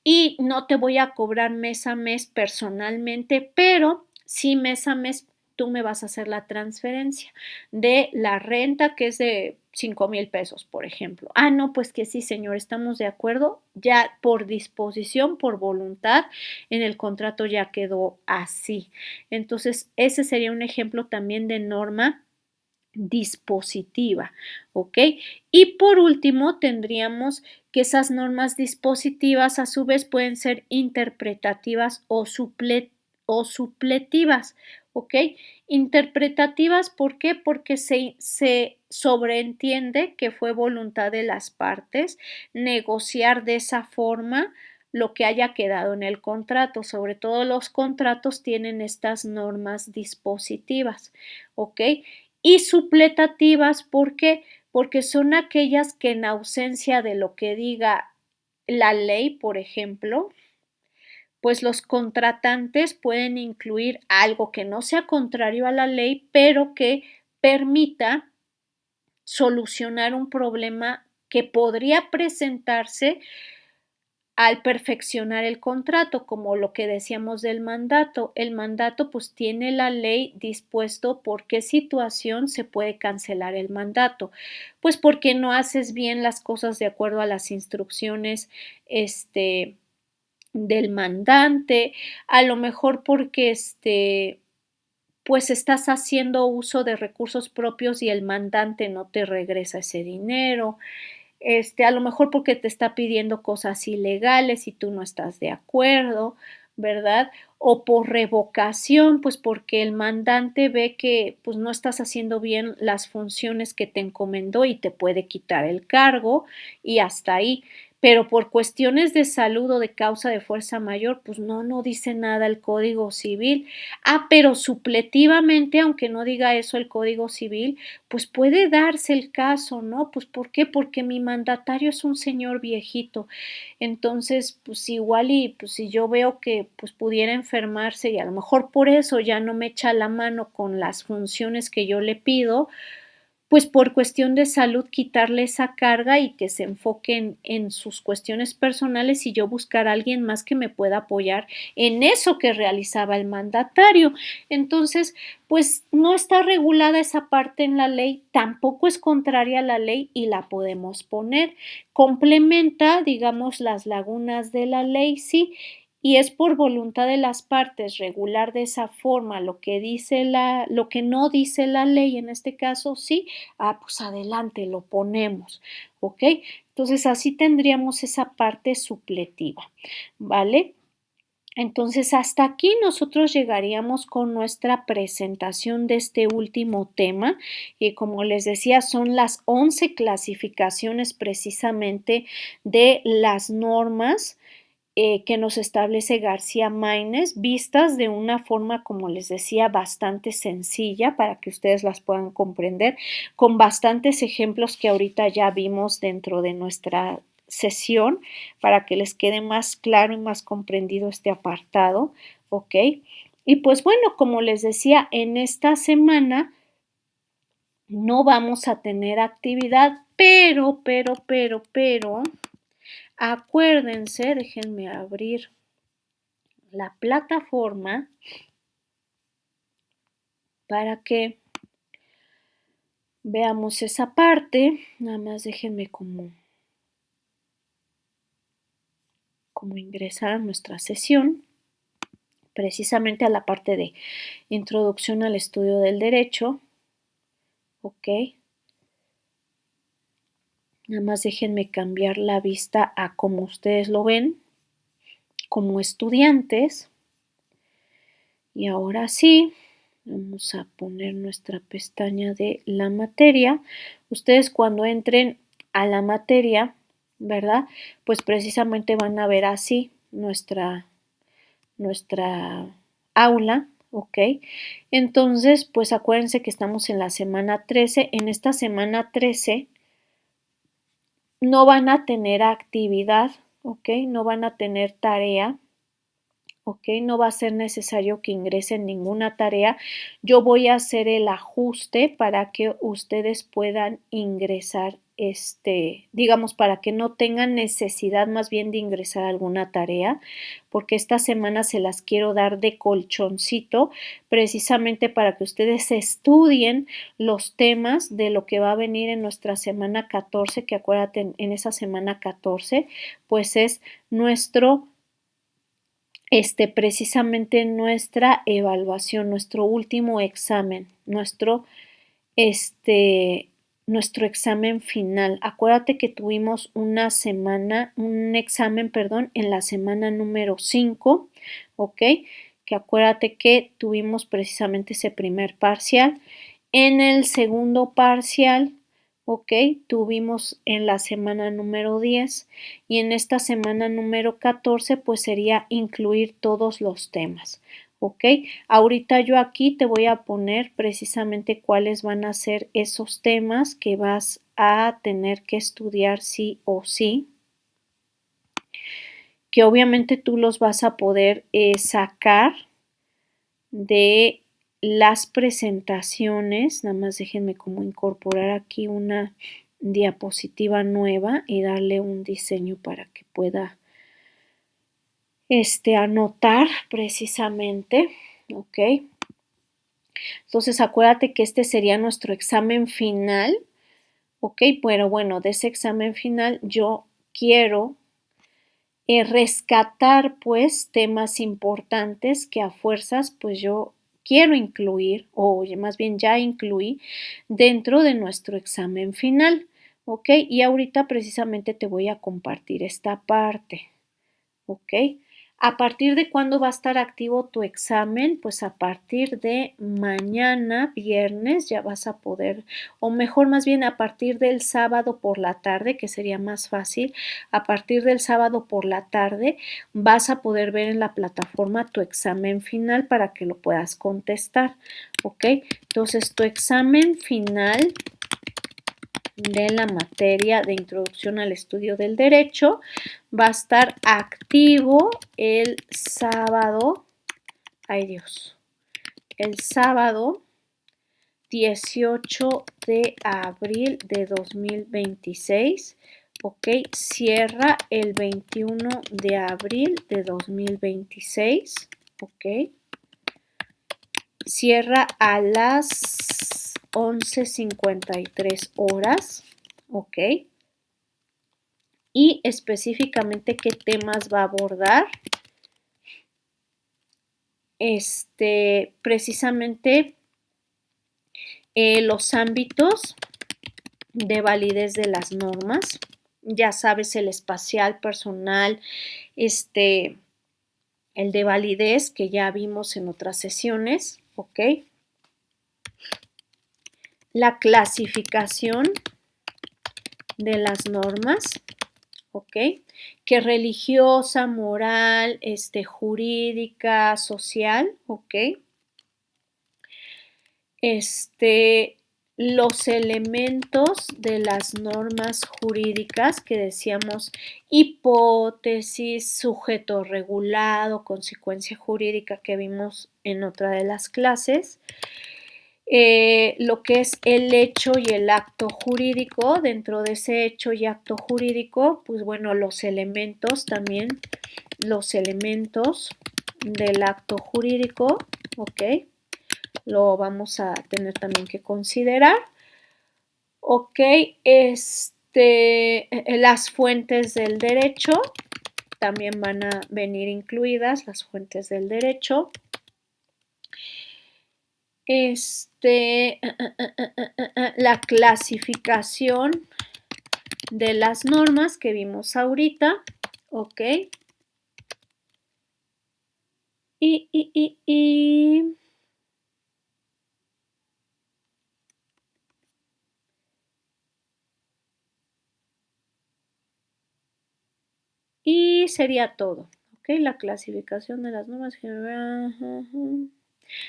[SPEAKER 1] Y no te voy a cobrar mes a mes personalmente, pero sí mes a mes tú me vas a hacer la transferencia de la renta que es de 5,000 pesos, por ejemplo. Ah, no, pues que sí, señor, estamos de acuerdo. Ya por disposición, por voluntad, en el contrato ya quedó así. Entonces, ese sería un ejemplo también de norma dispositiva, ¿ok? Y por último, tendríamos que esas normas dispositivas a su vez pueden ser interpretativas o supletivas, ¿ok? Interpretativas, ¿por qué? Porque se sobreentiende que fue voluntad de las partes negociar de esa forma lo que haya quedado en el contrato. Sobre todo los contratos tienen estas normas dispositivas, ¿ok? Y supletativas, ¿por qué? Porque son aquellas que en ausencia de lo que diga la ley, por ejemplo, pues los contratantes pueden incluir algo que no sea contrario a la ley, pero que permita solucionar un problema que podría presentarse al perfeccionar el contrato, como lo que decíamos del mandato. El mandato pues tiene la ley dispuesto por qué situación se puede cancelar el mandato. Pues porque no haces bien las cosas de acuerdo a las instrucciones del mandante, a lo mejor porque pues estás haciendo uso de recursos propios y el mandante no te regresa ese dinero, a lo mejor porque te está pidiendo cosas ilegales y tú no estás de acuerdo, ¿verdad? O por revocación, pues porque el mandante ve que pues no estás haciendo bien las funciones que te encomendó y te puede quitar el cargo y hasta ahí. pero por cuestiones de salud o de causa de fuerza mayor, pues no dice nada el Código Civil. Pero supletivamente, aunque no diga eso el Código Civil, pues puede darse el caso, ¿no? Pues, ¿por qué? Porque mi mandatario es un señor viejito. Entonces, pues igual y pues si yo veo que pues pudiera enfermarse y a lo mejor por eso ya no me echa la mano con las funciones que yo le pido, pues por cuestión de salud quitarle esa carga y que se enfoque en sus cuestiones personales y yo buscar a alguien más que me pueda apoyar en eso que realizaba el mandatario. Entonces, pues no está regulada esa parte en la ley, tampoco es contraria a la ley y la podemos poner. Complementa, digamos, las lagunas de la ley, sí, y es por voluntad de las partes regular de esa forma lo que no dice la ley en este caso, sí, pues adelante, lo ponemos, ¿ok? Entonces, así tendríamos esa parte supletiva, ¿vale? Entonces, hasta aquí nosotros llegaríamos con nuestra presentación de este último tema y como les decía, son las 11 clasificaciones precisamente de las normas que nos establece García Maínez, vistas de una forma, como les decía, bastante sencilla para que ustedes las puedan comprender, con bastantes ejemplos que ahorita ya vimos dentro de nuestra sesión, para que les quede más claro y más comprendido este apartado, ¿ok? Y pues bueno, como les decía, en esta semana no vamos a tener actividad, pero, acuérdense, déjenme abrir la plataforma para que veamos esa parte. Nada más déjenme como ingresar a nuestra sesión, precisamente a la parte de introducción al estudio del derecho. Ok. Nada más déjenme cambiar la vista a como ustedes lo ven, como estudiantes. Y ahora sí, vamos a poner nuestra pestaña de la materia. Ustedes cuando entren a la materia, ¿verdad? Pues precisamente van a ver así nuestra aula, ¿ok? Entonces, pues acuérdense que estamos en la semana 13. En esta semana 13 no van a tener actividad, ¿ok? No van a tener tarea. ¿Ok? No va a ser necesario que ingresen ninguna tarea. Yo voy a hacer el ajuste para que ustedes puedan ingresar, digamos, para que no tengan necesidad más bien de ingresar alguna tarea, porque esta semana se las quiero dar de colchoncito, precisamente para que ustedes estudien los temas de lo que va a venir en nuestra semana 14, que acuérdate, en esa semana 14, pues es nuestro precisamente nuestra evaluación, nuestro último examen, nuestro examen final. Acuérdate que tuvimos un examen, perdón, en la semana número 5, ¿ok? Que acuérdate que tuvimos precisamente ese primer parcial. En el segundo parcial, ¿ok? Tuvimos en la semana número 10 y en esta semana número 14 pues sería incluir todos los temas, ¿ok? Ahorita yo aquí te voy a poner precisamente cuáles van a ser esos temas que vas a tener que estudiar sí o sí, que obviamente tú los vas a poder sacar de las presentaciones. Nada más déjenme como incorporar aquí una diapositiva nueva y darle un diseño para que pueda anotar precisamente, ¿ok? Entonces acuérdate que este sería nuestro examen final, ¿ok? Pero bueno, de ese examen final yo quiero rescatar pues temas importantes que a fuerzas pues yo quiero incluir, o más bien ya incluí dentro de nuestro examen final, ¿ok? Y ahorita precisamente te voy a compartir esta parte, ¿ok? ¿A partir de cuándo va a estar activo tu examen? Pues a partir de mañana, viernes, ya vas a poder, o mejor más bien a partir del sábado por la tarde, que sería más fácil, a partir del sábado por la tarde vas a poder ver en la plataforma tu examen final para que lo puedas contestar, ¿ok? Entonces, tu examen final de la materia de Introducción al Estudio del Derecho va a estar activo el sábado, ay Dios, el sábado 18 de abril de 2026, ok, cierra el 21 de abril de 2026, ok, cierra a las 11:53 horas, ok, y específicamente qué temas va a abordar. Precisamente los ámbitos de validez de las normas, ya sabes, el espacial, personal, el de validez que ya vimos en otras sesiones, ¿ok? La clasificación de las normas, ¿ok? Que religiosa, moral, jurídica, social, ¿ok? Los elementos de las normas jurídicas que decíamos, hipótesis, sujeto regulado, consecuencia jurídica que vimos en otra de las clases, lo que es el hecho y el acto jurídico. Dentro de ese hecho y acto jurídico, pues bueno, los elementos también, los elementos del acto jurídico, ¿ok? Lo vamos a tener también que considerar. Ok, las fuentes del derecho también van a venir incluidas, las fuentes del derecho. La clasificación de las normas que vimos ahorita, ok. Y sería todo, ok, la clasificación de las normas.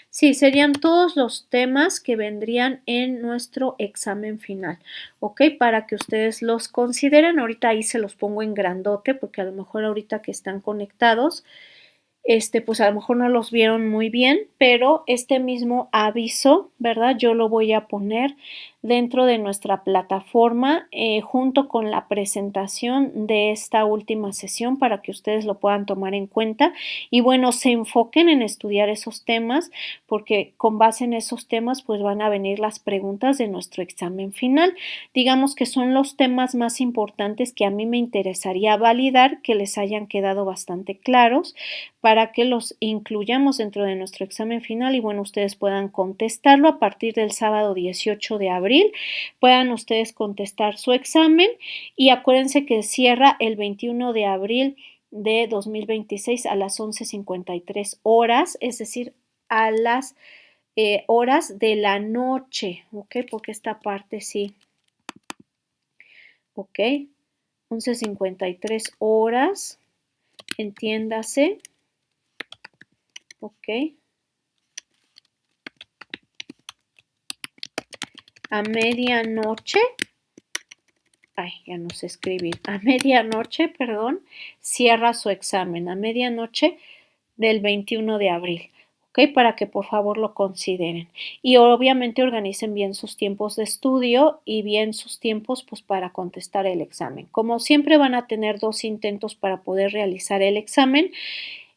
[SPEAKER 1] Sí, serían todos los temas que vendrían en nuestro examen final, ¿ok? Para que ustedes los consideren. Ahorita ahí se los pongo en grandote porque a lo mejor ahorita que están conectados, pues a lo mejor no los vieron muy bien, pero este mismo aviso, ¿verdad? Yo lo voy a poner dentro de nuestra plataforma junto con la presentación de esta última sesión para que ustedes lo puedan tomar en cuenta y bueno, se enfoquen en estudiar esos temas porque con base en esos temas pues van a venir las preguntas de nuestro examen final. Digamos que son los temas más importantes que a mí me interesaría validar, que les hayan quedado bastante claros para que los incluyamos dentro de nuestro examen final y bueno, ustedes puedan contestarlo a partir del sábado 18 de abril. Puedan ustedes contestar su examen y acuérdense que cierra el 21 de abril de 2026 a las 11:53 horas, es decir, a las horas de la noche, ¿ok? Porque esta parte sí, ¿ok? 11:53 horas, entiéndase, ¿ok? A medianoche, ay, ya no sé escribir, a medianoche, perdón, cierra su examen, a medianoche del 21 de abril, ¿ok? Para que por favor lo consideren. Y obviamente organicen bien sus tiempos de estudio y bien sus tiempos pues para contestar el examen. Como siempre van a tener 2 intentos para poder realizar el examen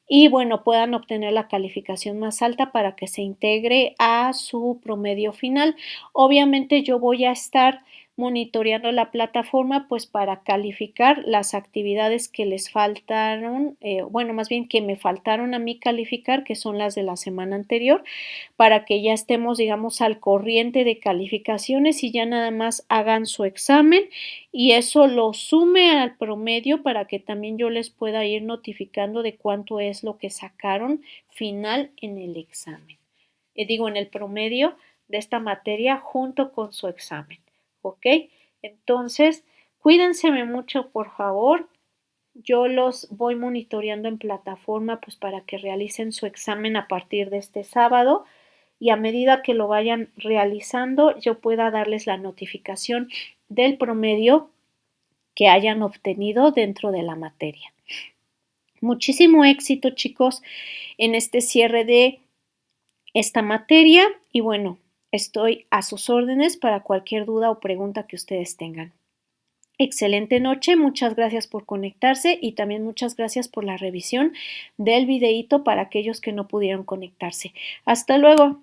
[SPEAKER 1] y bueno, puedan obtener la calificación más alta para que se integre a su promedio final. Obviamente yo voy a estar monitoreando la plataforma pues para calificar las actividades que les faltaron, bueno, más bien que me faltaron a mí calificar, que son las de la semana anterior, para que ya estemos, digamos, al corriente de calificaciones y ya nada más hagan su examen y eso lo sume al promedio para que también yo les pueda ir notificando de cuánto es lo que sacaron final en el examen. Digo, en el promedio de esta materia junto con su examen. ¿Ok? Entonces, cuídense mucho, por favor. Yo los voy monitoreando en plataforma pues para que realicen su examen a partir de este sábado y a medida que lo vayan realizando yo pueda darles la notificación del promedio que hayan obtenido dentro de la materia. Muchísimo éxito, chicos, en este cierre de esta materia y bueno, estoy a sus órdenes para cualquier duda o pregunta que ustedes tengan. Excelente noche, muchas gracias por conectarse y también muchas gracias por la revisión del videíto para aquellos que no pudieron conectarse. Hasta luego.